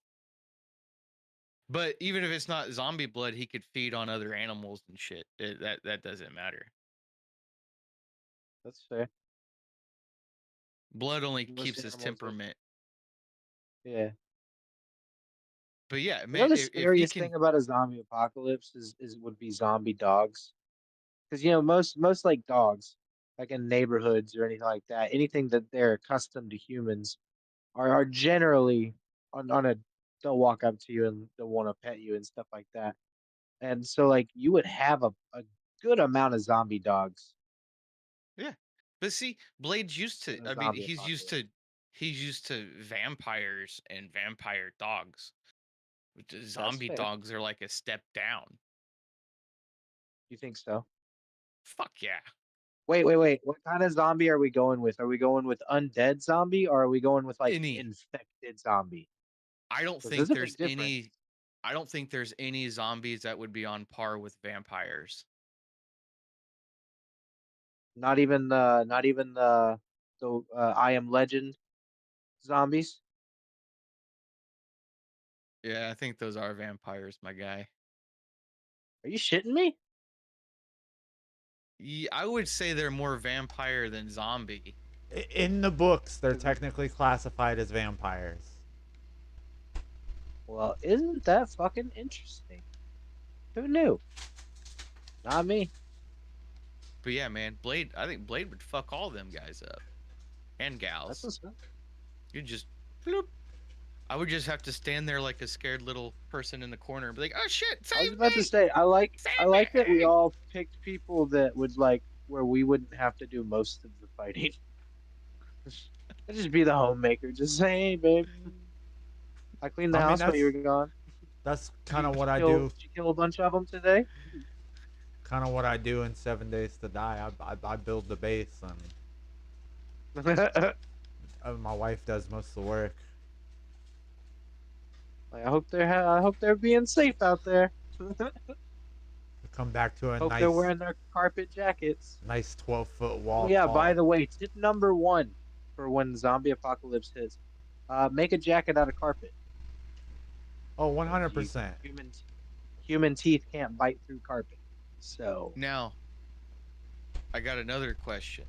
But even if it's not zombie blood, he could feed on other animals and shit. That doesn't matter. That's fair. Blood only Most keeps his animals are. temperament. Yeah. But yeah, You know man, the if he scariest can, thing about a zombie apocalypse is would be zombie dogs. Because most like dogs, like in neighborhoods or anything like that, anything that they're accustomed to humans are generally on a they'll walk up to you and they'll want to pet you and stuff like that. And so like you would have a good amount of zombie dogs yeah. But see, Blade's used to. in a I mean, zombie apocalypse. he's used to vampires and vampire dogs. That's Zombie fair. dogs are like a step down. You think so? Fuck yeah. Wait. What kind of zombie are we going with? Are we going with undead zombie or are we going with like Any. infected zombie? I don't Because think there's a big there's difference. any. I don't think there's any zombies that would be on par with vampires. Not even the I Am Legend zombies. Yeah, I think those are vampires, my guy. Are you shitting me? Yeah, I would say they're more vampire than zombie. In the books, they're 'Cause technically classified as vampires. well, isn't that fucking interesting? Who knew? Not me. But yeah, man, Blade. I think Blade would fuck all them guys up and That's gals. what's up. You just. Bloop. I would just have to stand there like a scared little person in the corner and be like, "Oh shit, I was save about to me! say Save I like that we me!" all picked people that would like where we wouldn't have to do most of the fighting. I'd just be the homemaker. Just say, hey, babe, I cleaned the I mean, house while you were gone. that's kind of Did what I do. you kill a bunch of them today? Kind of what I do in 7 Days to Die. I build the base, and Like, my wife does most of the work. I hope they're being safe out there. We come back to a Hope they're wearing their carpet jackets. nice 12-foot Oh wall. yeah, call. by the way, tip number one for when zombie apocalypse hits, make a jacket out of carpet. Oh, You- 100%. Human teeth can't bite through carpet. So Now, I got another question,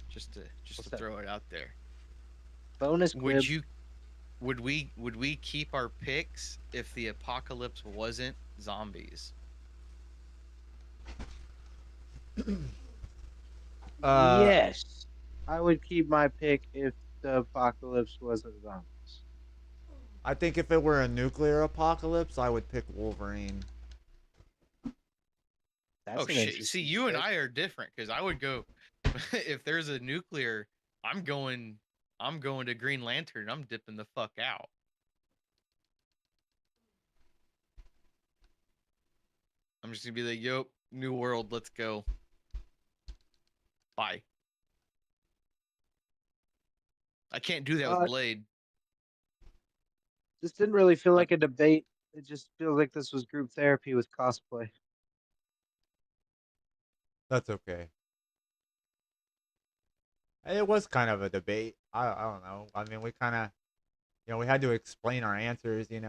just to What's that? throw it out there. bonus quib. Would we keep our picks if the apocalypse wasn't zombies? Yes, I would keep my pick if the apocalypse wasn't zombies. I think if it were a nuclear apocalypse, I would pick Wolverine. That's Oh an shit! See, interesting you and take. I are different because I would go if there's a nuclear. I'm going. I'm going to Green Lantern. I'm dipping the fuck out. I'm just gonna be like, "Yo, new world, let's go." Bye. I can't do that with Uh, Blade. this didn't really feel Uh, like a debate. It just feels like this was group therapy with cosplay. That's okay. It was kind of a debate. I don't know. I mean, we kind of, we had to explain our answers, and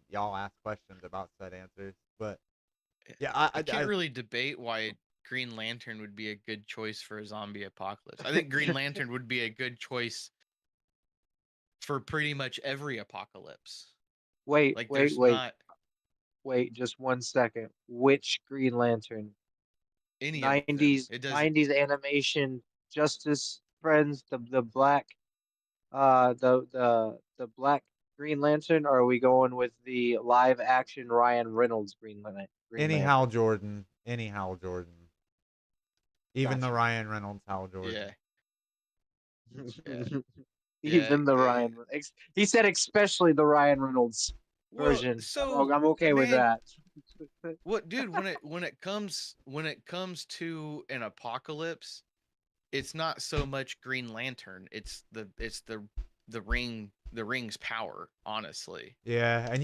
y'all asked questions about said answers. But yeah, I can't really debate why Green Lantern would be a good choice for a zombie apocalypse. I think Green Lantern would be a good choice for pretty much every apocalypse. Wait, Like, wait, there's wait, not wait, just 1 second. Which Green Lantern? any of them. 90s It doesn't. 90s animation Justice Friends, the black the black Green Lantern, or are we going with the live action Ryan Reynolds Green any Hal Lantern? Jordan, even the Gotcha. Ryan Reynolds Hal Yeah, Jordan. yeah, yeah. Even the he said especially the Ryan Reynolds Well, version. so I'm okay with man, that. what, dude? When it comes to an apocalypse, it's not so much Green Lantern. The ring's power. Honestly, Yeah, and that's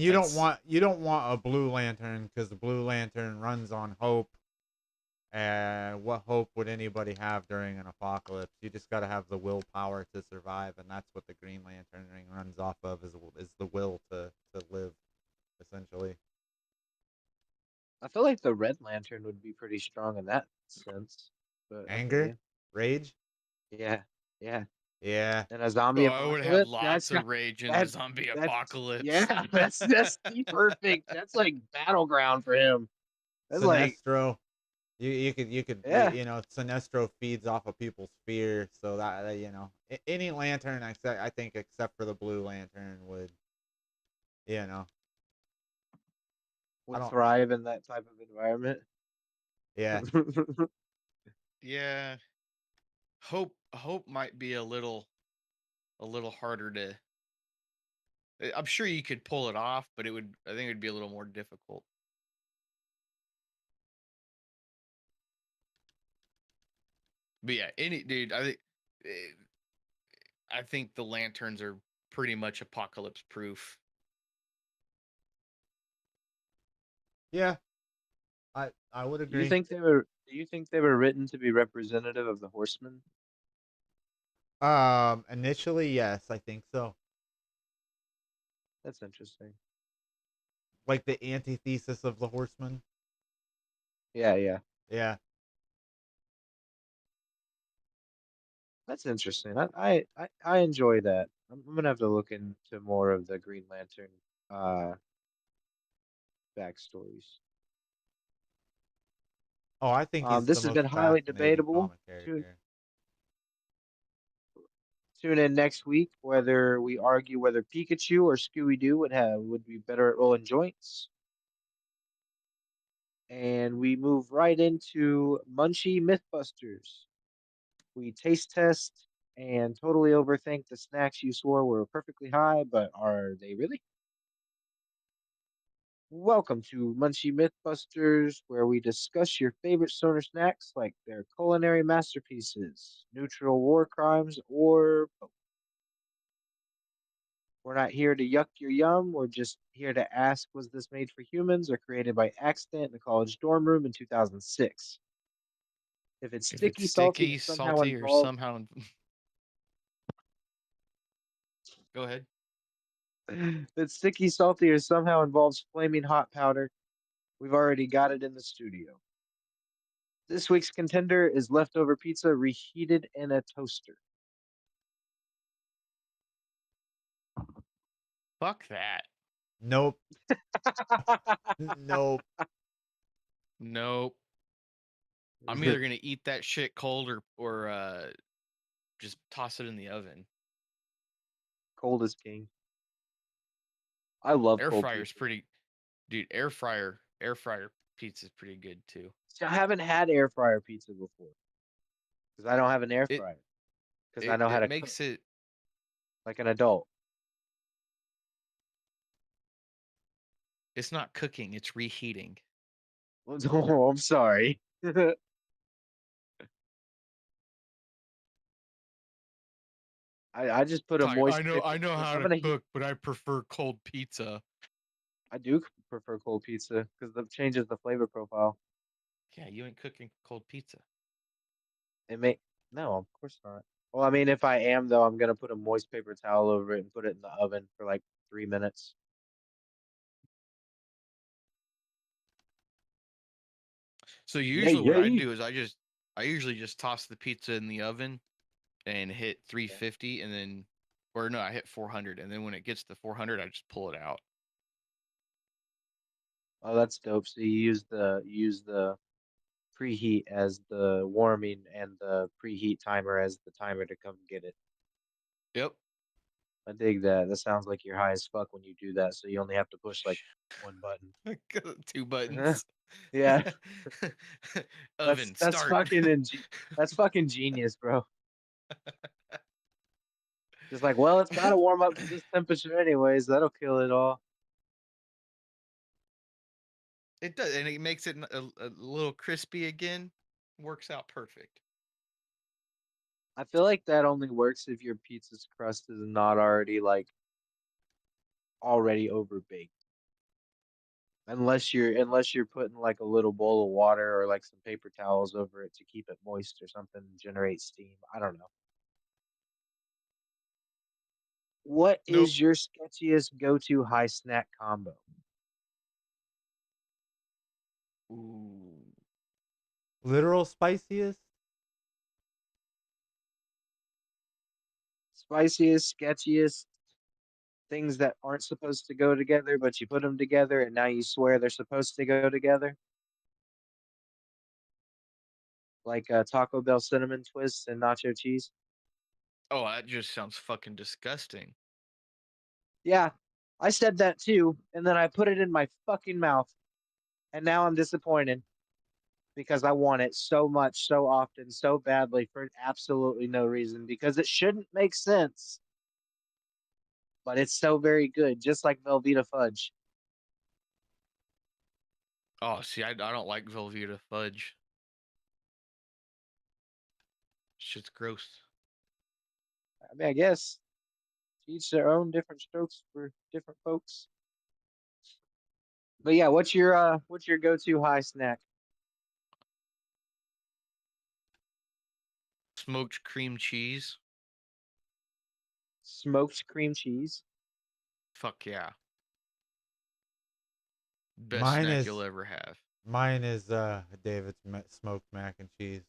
you don't want a Blue Lantern because the Blue Lantern runs on hope. And what hope would anybody have during an apocalypse? You just got to have the willpower to survive, and that's what the Green Lantern ring runs off of is the will to live, essentially. I feel like the Red Lantern would be pretty strong in that sense. But I feel Anger, you. rage. Yeah, yeah. Yeah, And a zombie oh, I would have apocalypse. lots of rage in a That zombie that's apocalypse. yeah. That's the perfect. That's like battleground for him. That's like Sinestro. You could yeah. Sinestro feeds off of people's fear, so that any lantern I think except for the Blue Lantern would you know I Would don't thrive in that type of environment. yeah Yeah, hope might be a little harder to. I'm sure you could pull it off, but I think it would be a little more difficult. But yeah, any dude, eh, I think the lanterns are pretty much apocalypse proof. yeah I would Do you agree. think they were? Do you think they were written to be representative of the Horsemen? Initially, yes, I think so. That's interesting. Like the antithesis of the Horseman. Yeah, yeah. Yeah. That's interesting. I enjoy that. I'm gonna have to look into more of the Green Lantern uh backstories. Oh, I think he's This the has most been highly fascinating debatable. comic Tune, character. tune in next week whether we argue whether Pikachu or Scooby Doo would be better at rolling joints. And we move right into Munchie Mythbusters. We taste test and totally overthink the snacks you swore were perfectly high, but are they really? Welcome to Munchie Mythbusters, where we discuss your favorite stoner snacks like their culinary masterpieces, neutral war crimes, or both. We're not here to yuck your yum. We're just here to ask, was this made for humans or created by accident in a college dorm room in 2006? If it's If it's sticky, salty, or sticky, somehow salty, or involved, somehow, go ahead. if it's sticky, salty, or somehow involves flaming hot powder, we've already got it in the studio. This week's contender is leftover pizza reheated in a toaster. Fuck that. Nope. Nope. Nope. I'm either gonna eat that shit cold or just toss it in the oven. Cold is king. I love Air cold fryer's pizza. pretty, dude. Air fryer pizza's pretty good too. See, I haven't had air fryer pizza before because I don't have an air It fryer. Because I know how it to cook makes it. like an adult. It's not cooking. It's reheating. Oh, I'm sorry. I just put a Like, moist I paper. know how I'm to gonna heat. cook, but I prefer cold pizza. I do prefer cold pizza because it changes the flavor profile. Yeah, you ain't cooking cold pizza. It may no, of course not. Well, I mean, if I am though, I'm gonna put a moist paper towel over it and put it in the oven for like 3 minutes. So Yay, usually what I yay. do is I usually just toss the pizza in the oven and hit Yeah. 350 and then or no, I hit 400 and then when it gets to 400 I just pull it out. Oh, that's dope. So you use the preheat as the warming and the preheat timer as the timer to come get it. Yep. I dig that. That sounds like you're high as fuck when you do that, so you only have to push like one button. Two buttons. Yeah, Oven that's start. that's fucking genius, bro. Just like, well, it's gotta warm up to this temperature anyways. That'll kill it all. It does, and it makes it a little crispy again. Works out perfect. I feel like that only works if your pizza's crust is not already over baked. Unless you're putting like a little bowl of water or like some paper towels over it to keep it moist or something and generate steam. I don't know. What Nope. is your sketchiest go-to high snack combo? Ooh. Literal spiciest? Spiciest, sketchiest, things that aren't supposed to go together, but you put them together and now you swear they're supposed to go together? Like Taco Bell cinnamon twists and nacho cheese? Oh, that just sounds fucking disgusting. Yeah, I said that too, and then I put it in my fucking mouth, and now I'm disappointed because I want it so much, so often, so badly for absolutely no reason because it shouldn't make sense, but it's so very good, just like Velveeta fudge. Oh, see, I don't like Velveeta fudge. Shit's gross. I mean, I guess to each their own, different strokes for different folks. But yeah, what's your go-to high snack? Smoked cream cheese. Smoked cream cheese. Fuck yeah. Best Mine snack is you'll ever have. David's smoked mac and cheese.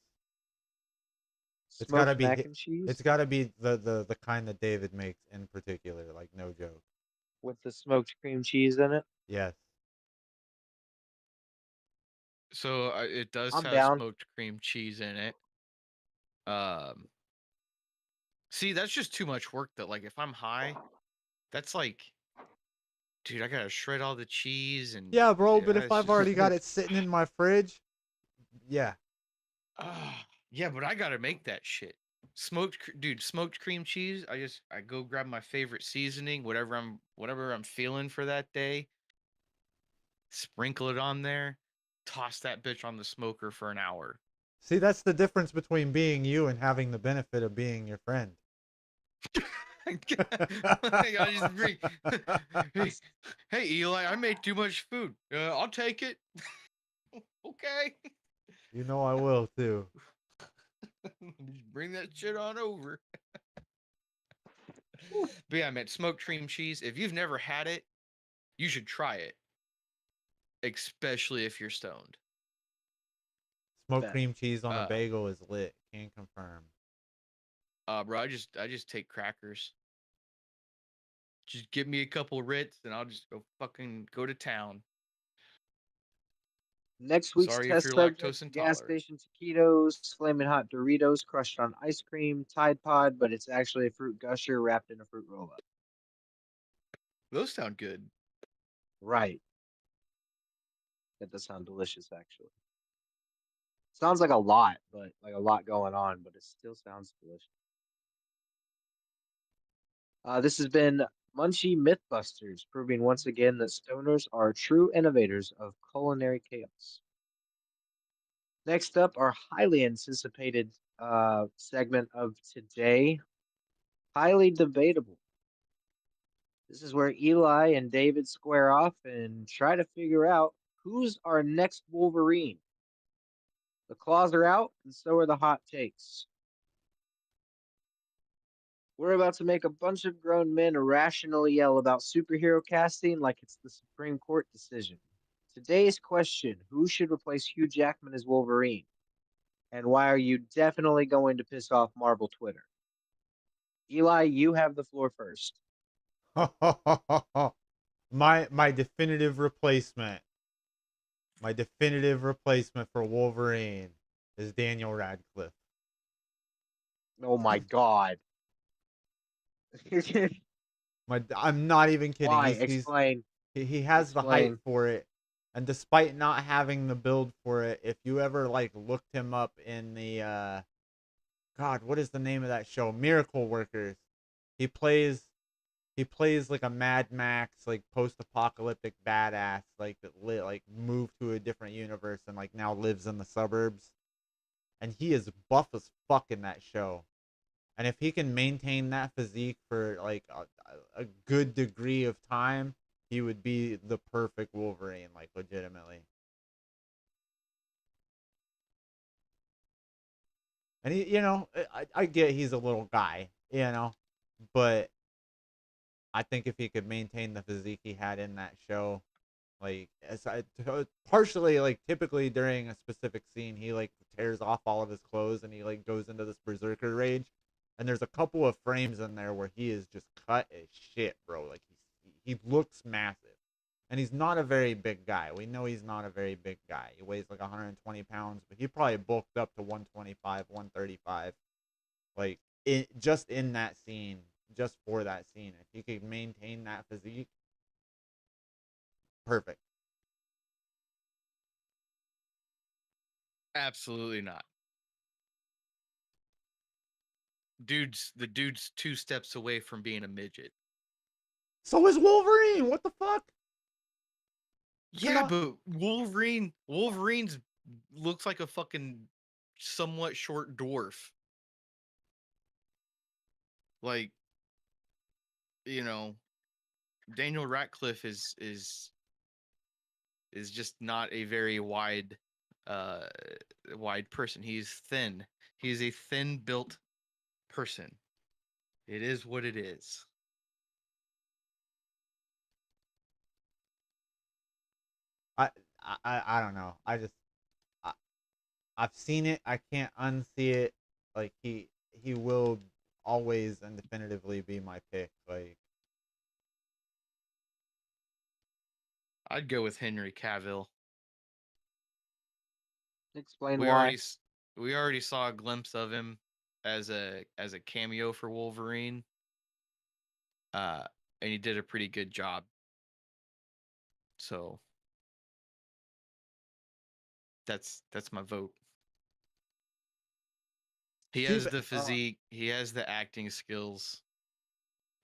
It's gotta Smoked be mac and cheese it's gotta be the kind that David makes in particular, like no joke. with the smoked cream cheese in it. Yes. So it does I'm have down. smoked cream cheese in it. Um, see, that's just too much work. That like if I'm high, that's like, dude, I gotta shred all the cheese and Yeah, bro, but yeah, if it's I've just already got it sitting in my fridge, yeah. yeah, but I gotta make that shit. Smoked cream cheese. I go grab my favorite seasoning, whatever I'm feeling for that day. Sprinkle it on there, toss that bitch on the smoker for an hour. See, that's the difference between being you and having the benefit of being your friend. I just bring, hey, hey, Eli, I made too much food. I'll take it. Okay. You know I will too. Just bring that shit on over. But yeah, man, smoked cream cheese. If you've never had it, you should try it, especially if you're stoned. Smoked Bet. cream cheese on a Uh, bagel is lit. Can confirm. bro, I just take crackers. Just give me a couple Ritz, and I'll just go fucking go to town. Next week's Sorry if test you're subject: lactose gas intolerant. station taquitos, flaming hot Doritos crushed on ice cream, Tide Pod, but it's actually a fruit gusher wrapped in a fruit roll up. Those sound good. Right. That does sound delicious, actually. Sounds like a lot, but like a lot going on, but it still sounds delicious. This has been Munchie Mythbusters, proving once again that stoners are true innovators of culinary chaos. Next up, our highly anticipated segment of today, highly debatable. This is where Eli and David square off and try to figure out who's our next Wolverine. The claws are out, and so are the hot takes. We're about to make a bunch of grown men irrationally yell about superhero casting like it's the Supreme Court decision. Today's question: who should replace Hugh Jackman as Wolverine? And why are you definitely going to piss off Marvel Twitter? Eli, you have the floor first. my definitive replacement. My definitive replacement for Wolverine is Daniel Radcliffe. Oh my god. I'm not even kidding. Why? Explain. He has the height Explain. for it, and despite not having the build for it, if you ever like looked him up in the God, what is the name of that show? Miracle Workers. He plays like a Mad Max, like post-apocalyptic badass, like that like moved to a different universe and like now lives in the suburbs. And he is buff as fuck in that show. And if he can maintain that physique for like a good degree of time, he would be the perfect Wolverine, like legitimately. And he, I get he's a little guy, but I think if he could maintain the physique he had in that show, like partially like typically during a specific scene, he like tears off all of his clothes and he like goes into this berserker rage. And there's a couple of frames in there where he is just cut as shit, bro. Like he looks massive. And he's not a very big guy. We know he's not a very big guy. He weighs like 120 pounds, but he probably bulked up to 125, 135. Like just in that scene, just for that scene. If he could maintain that physique, perfect. Absolutely not. The dude's 2 steps away from being a midget. So is Wolverine. What the fuck? Yeah, but Wolverine's looks like a fucking somewhat short dwarf. Like, Daniel Radcliffe is just not a very wide person. He's thin. He's a thin built person. It is what it is. I don't know. I've seen it. I can't unsee it. Like he will always and definitively be my pick. Like I'd go with Henry Cavill. Explain why. We already saw a glimpse of him as a cameo for Wolverine. And he did a pretty good job. So that's my vote. He has the physique, he has the acting skills.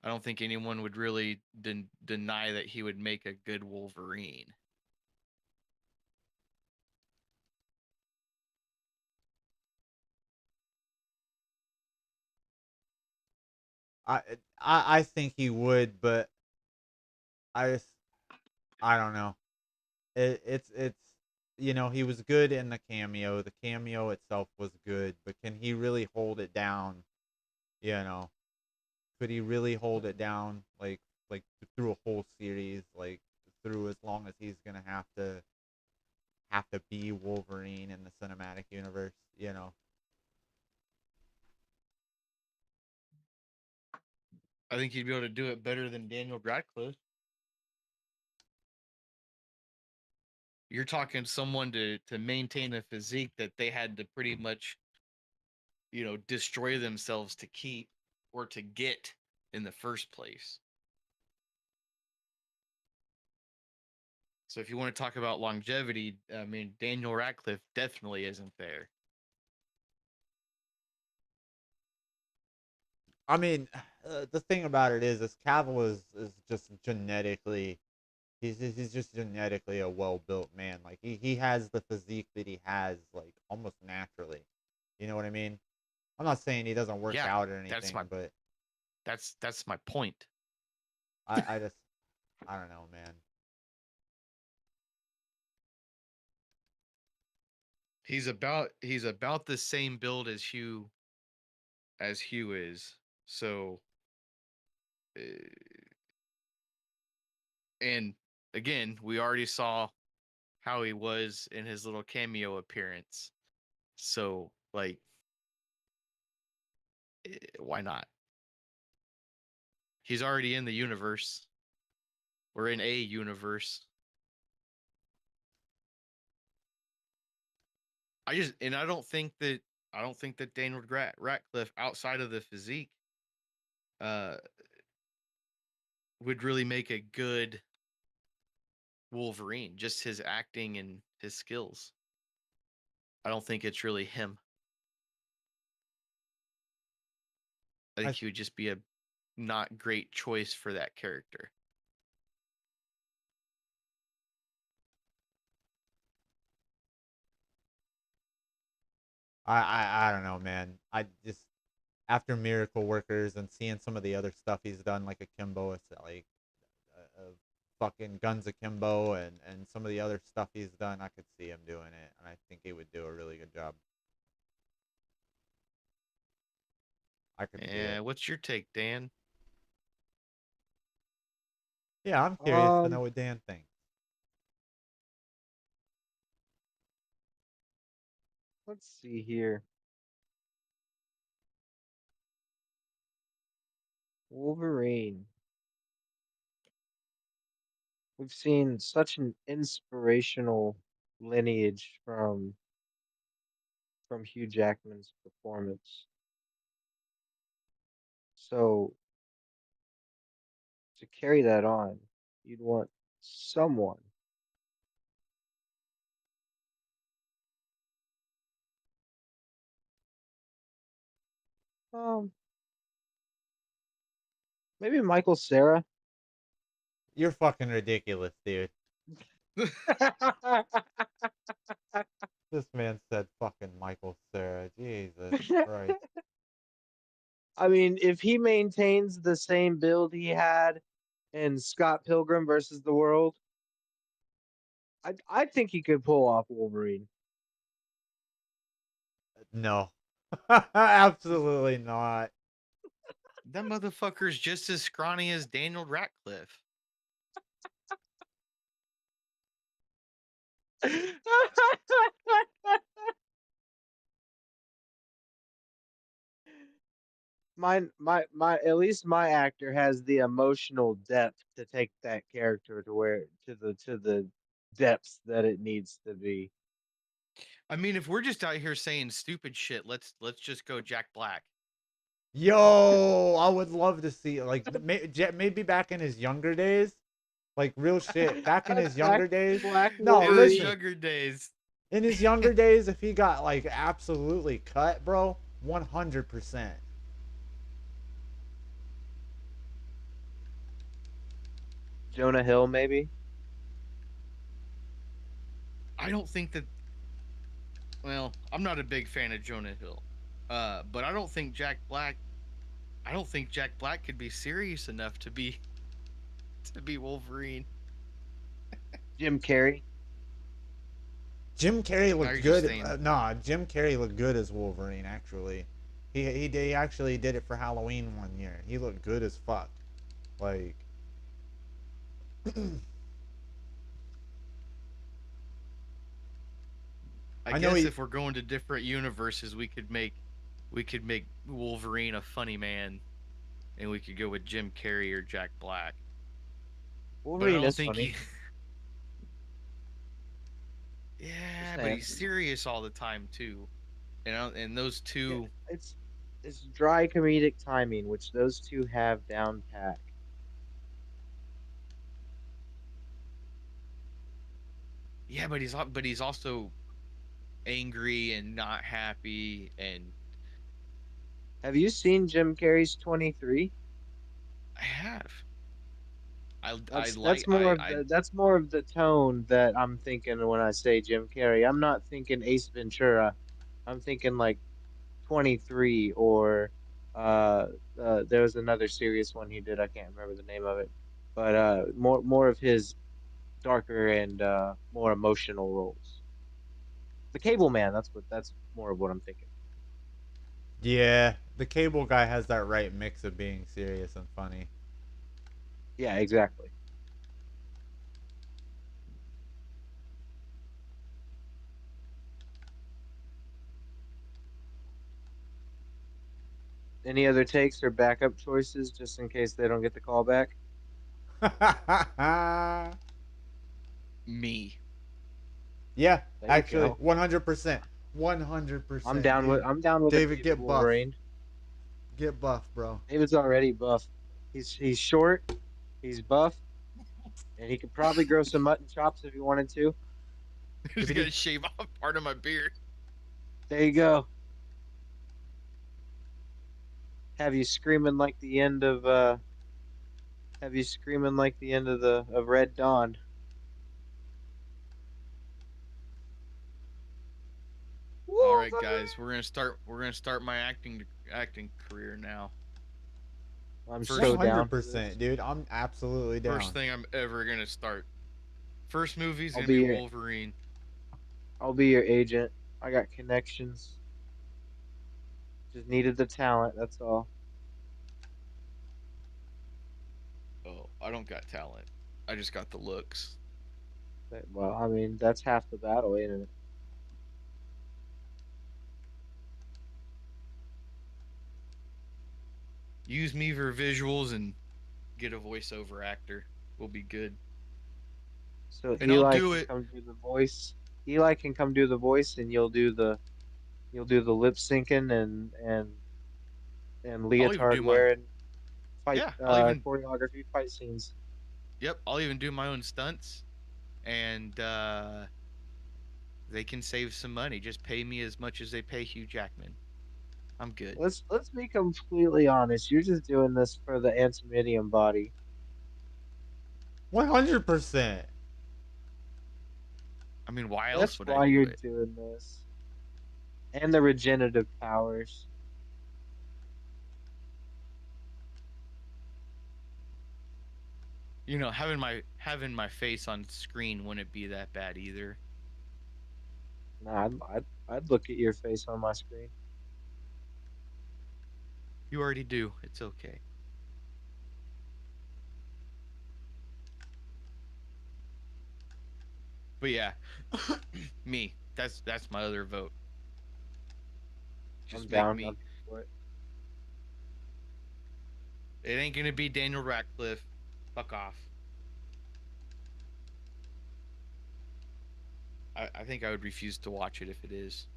I don't think anyone would really deny that he would make a good Wolverine. I think he would, but I don't know. It's he was good in the cameo. The cameo itself was good, but can he really hold it down? Could he really hold it down like through a whole series, like through as long as he's gonna have to be Wolverine in the cinematic universe? I think he'd be able to do it better than Daniel Radcliffe. You're talking someone to maintain a physique that they had to pretty much, destroy themselves to keep or to get in the first place. So if you want to talk about longevity, I mean, Daniel Radcliffe definitely isn't there. I mean, the thing about it is Cavill is just genetically, he's just genetically a well built man. Like he has the physique that he has, like almost naturally. You know what I mean? I'm not saying he doesn't work Yeah, out or that's anything, my but that's my point. I just I don't know, man. He's about the same build as Hugh is. So, uh, and again, we already saw how he was in his little cameo appearance. So, like, why not? He's already in the universe. We're in a universe. I don't think that Daniel Radcliffe, outside of the physique, uh, would really make a good Wolverine. Just his acting and his skills. I don't think it's really him. I I think he would just be a not great choice for that character. I don't know, man. I just after Miracle Workers and seeing some of the other stuff he's done, like Akimbo, it's like fucking Guns Akimbo and some of the other stuff he's done. I could see him doing it, and I think he would do a really good job. I could see it. And what's your take, Dan? Yeah, I'm curious to know Um, what Dan thinks. let's see here. Wolverine. We've seen such an inspirational lineage from Hugh Jackman's performance. So to carry that on, you'd want someone. Um, maybe Michael Cera. You're fucking ridiculous, dude. This man said fucking Michael Cera. Jesus Christ. I mean, if he maintains the same build he had in Scott Pilgrim versus the World, I think he could pull off Wolverine. No. Absolutely not. That motherfucker's just as scrawny as Daniel Radcliffe. My at least my actor has the emotional depth to take that character to the depths that it needs to be. I mean, if we're just out here saying stupid shit, let's just go Jack Black. Yo, I would love to see like maybe back in his younger days, like real shit. Back in his Jack younger days. Black No, In his Wolverine. listen. younger days. In his younger days, if he got like absolutely cut, bro, 100%. Jonah Hill, maybe. I don't think that. Well, I'm not a big fan of Jonah Hill, but I don't think Jack Black. I don't think Jack Black could be serious enough to be Wolverine. Jim Carrey. Jim Carrey Are looked you good. saying? Nah, Jim Carrey looked good as Wolverine. Actually, he actually did it for Halloween one year. He looked good as fuck. Like, I I know guess he. if we're going to different universes, we could make Wolverine a funny man, and we could go with Jim Carrey or Jack Black. But I Wolverine don't is think funny. he. Just Yeah, but saying. he's serious all the time too. And those Yeah, two. it's dry comedic timing, which those two have down pat. Yeah, but he's also angry and not happy, and Have you seen Jim Carrey's 23? I have. I That's like that's more of the tone that I'm thinking when I say Jim Carrey. I'm not thinking Ace Ventura. I'm thinking like 23 or uh there was another serious one he did. I can't remember the name of it. But more of his darker and more emotional roles. The Cable Man, that's more of what I'm thinking. Yeah, the Cable Guy has that right mix of being serious and funny. Yeah, exactly. Any other takes or backup choices just in case they don't get the call back? me. Yeah, There you actually, go. 100%. I'm 100%, down with dude. I'm down with a David, David get buff. Wolverine. Get buff, bro. David's already buff. He's short, he's buff, and he could probably grow some mutton chops if he wanted to. He's Skibbity. gonna shave off part of my beard. There you go. Have you screaming like the end of have you screaming like the end of the of Red Dawn. All right, Wolverine. guys, we're gonna start my acting career now. I'm First so down for this. 100%, dude. I'm absolutely first down. thing I'm ever gonna start. First movie's I'll gonna be be your Wolverine. I'll be your agent. I got connections. Just needed the talent, that's all. Oh, I don't got talent. I just got the looks. Well, I mean, that's half the battle, ain't it? Use me for visuals and get a voiceover actor. We'll be good. So And I'll Eli do can it. come do the voice. Eli can come do the voice, and you'll do the lip syncing and I'll even leotard do my wearing fight yeah. I'll even choreography fight scenes. yep. I'll even do my own stunts, and they can save some money. Just pay me as much as they pay Hugh Jackman. I'm good. Let's be completely honest. You're just doing this for the antimedium body. 100%. I mean, why else That's would I why do you're it? doing this. And the regenerative powers. You know, having my face on screen wouldn't be that bad either. Nah, I'd look at your face on my screen. You already do. It's okay. But yeah, me. That's my other vote. I'm Just make down. me. I'm for it. It ain't gonna be Daniel Radcliffe. Fuck off. I think I would refuse to watch it if it is.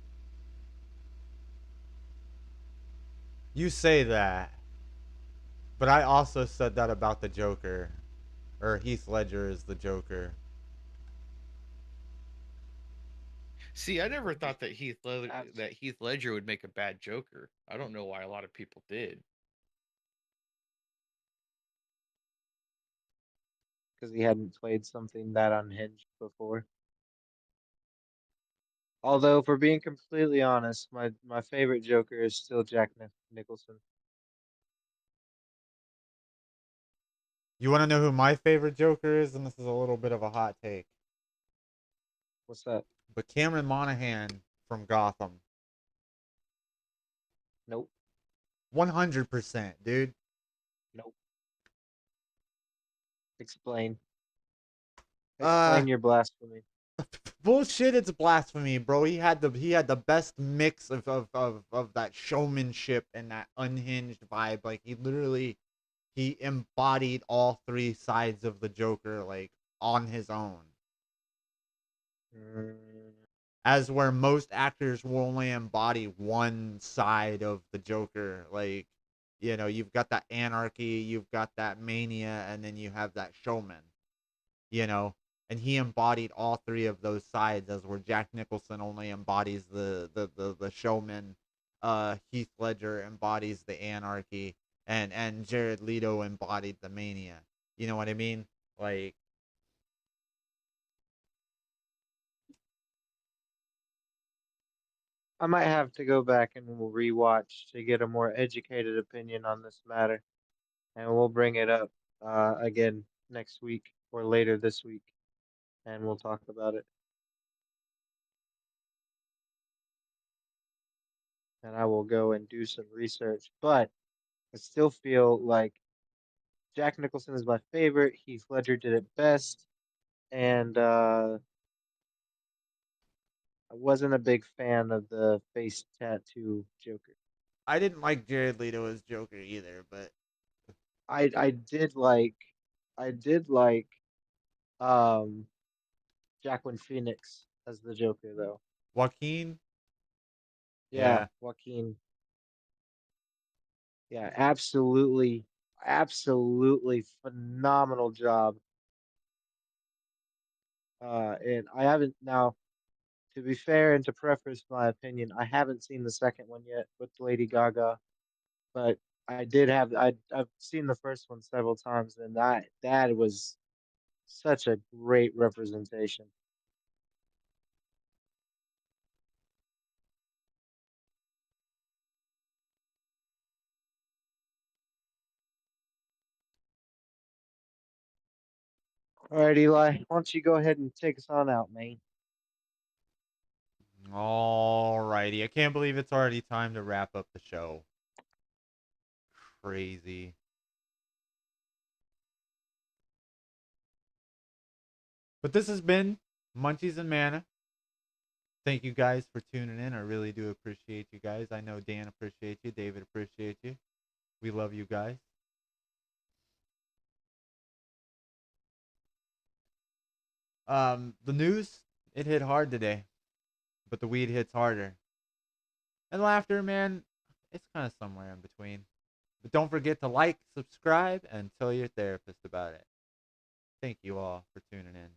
You say that, but I also said that about the Joker. Or Heath Ledger is the Joker. See, I never thought that Abs- Heath Ledger would make a bad Joker. I don't know why a lot of people did. because he hadn't played something that unhinged before. Although, for being completely honest, my favorite Joker is still Jack Nicholson. You want to know who my favorite Joker is? And this is a little bit of a hot take. What's that? But Cameron Monaghan from Gotham. Nope, 100%, dude. nope. Explain. Uh, Explain your blasphemy. bullshit, it's blasphemy, bro. He had the best mix of that showmanship and that unhinged vibe. Like he embodied all three sides of the Joker like on his own. Mm, As where most actors will only embody one side of the Joker. Like, you've got that anarchy, you've got that mania, and then you have that showman. You know, and he embodied all three of those sides, as where Jack Nicholson only embodies the showman, Heath Ledger embodies the anarchy, and Jared Leto embodied the mania. You know what I mean? Like, I might have to go back and we'll rewatch to get a more educated opinion on this matter, and we'll bring it up again next week or later this week, and we'll talk about it. And I will go and do some research, but I still feel like Jack Nicholson is my favorite. Heath Ledger did it best, and I wasn't a big fan of the face tattoo Joker. I didn't like Jared Leto as Joker either, but I did like um Jacqueline Phoenix as the Joker though. Joaquin, Yeah, yeah, Joaquin. Yeah, absolutely, absolutely phenomenal job. And I haven't now, to be fair and to preface my opinion, I haven't seen the second one yet with Lady Gaga, but I've seen the first one several times, and that was such a great representation. All right, Eli, why don't you go ahead and take us on out, man? alrighty. I can't believe it's already time to wrap up the show. Crazy. But this has been Munchies and Mana. Thank you guys for tuning in. I really do appreciate you guys. I know Dan appreciates you. David appreciates you. We love you guys. The news, it hit hard today, but the weed hits harder. And laughter, man, it's kind of somewhere in between. But don't forget to like, subscribe, and tell your therapist about it. Thank you all for tuning in.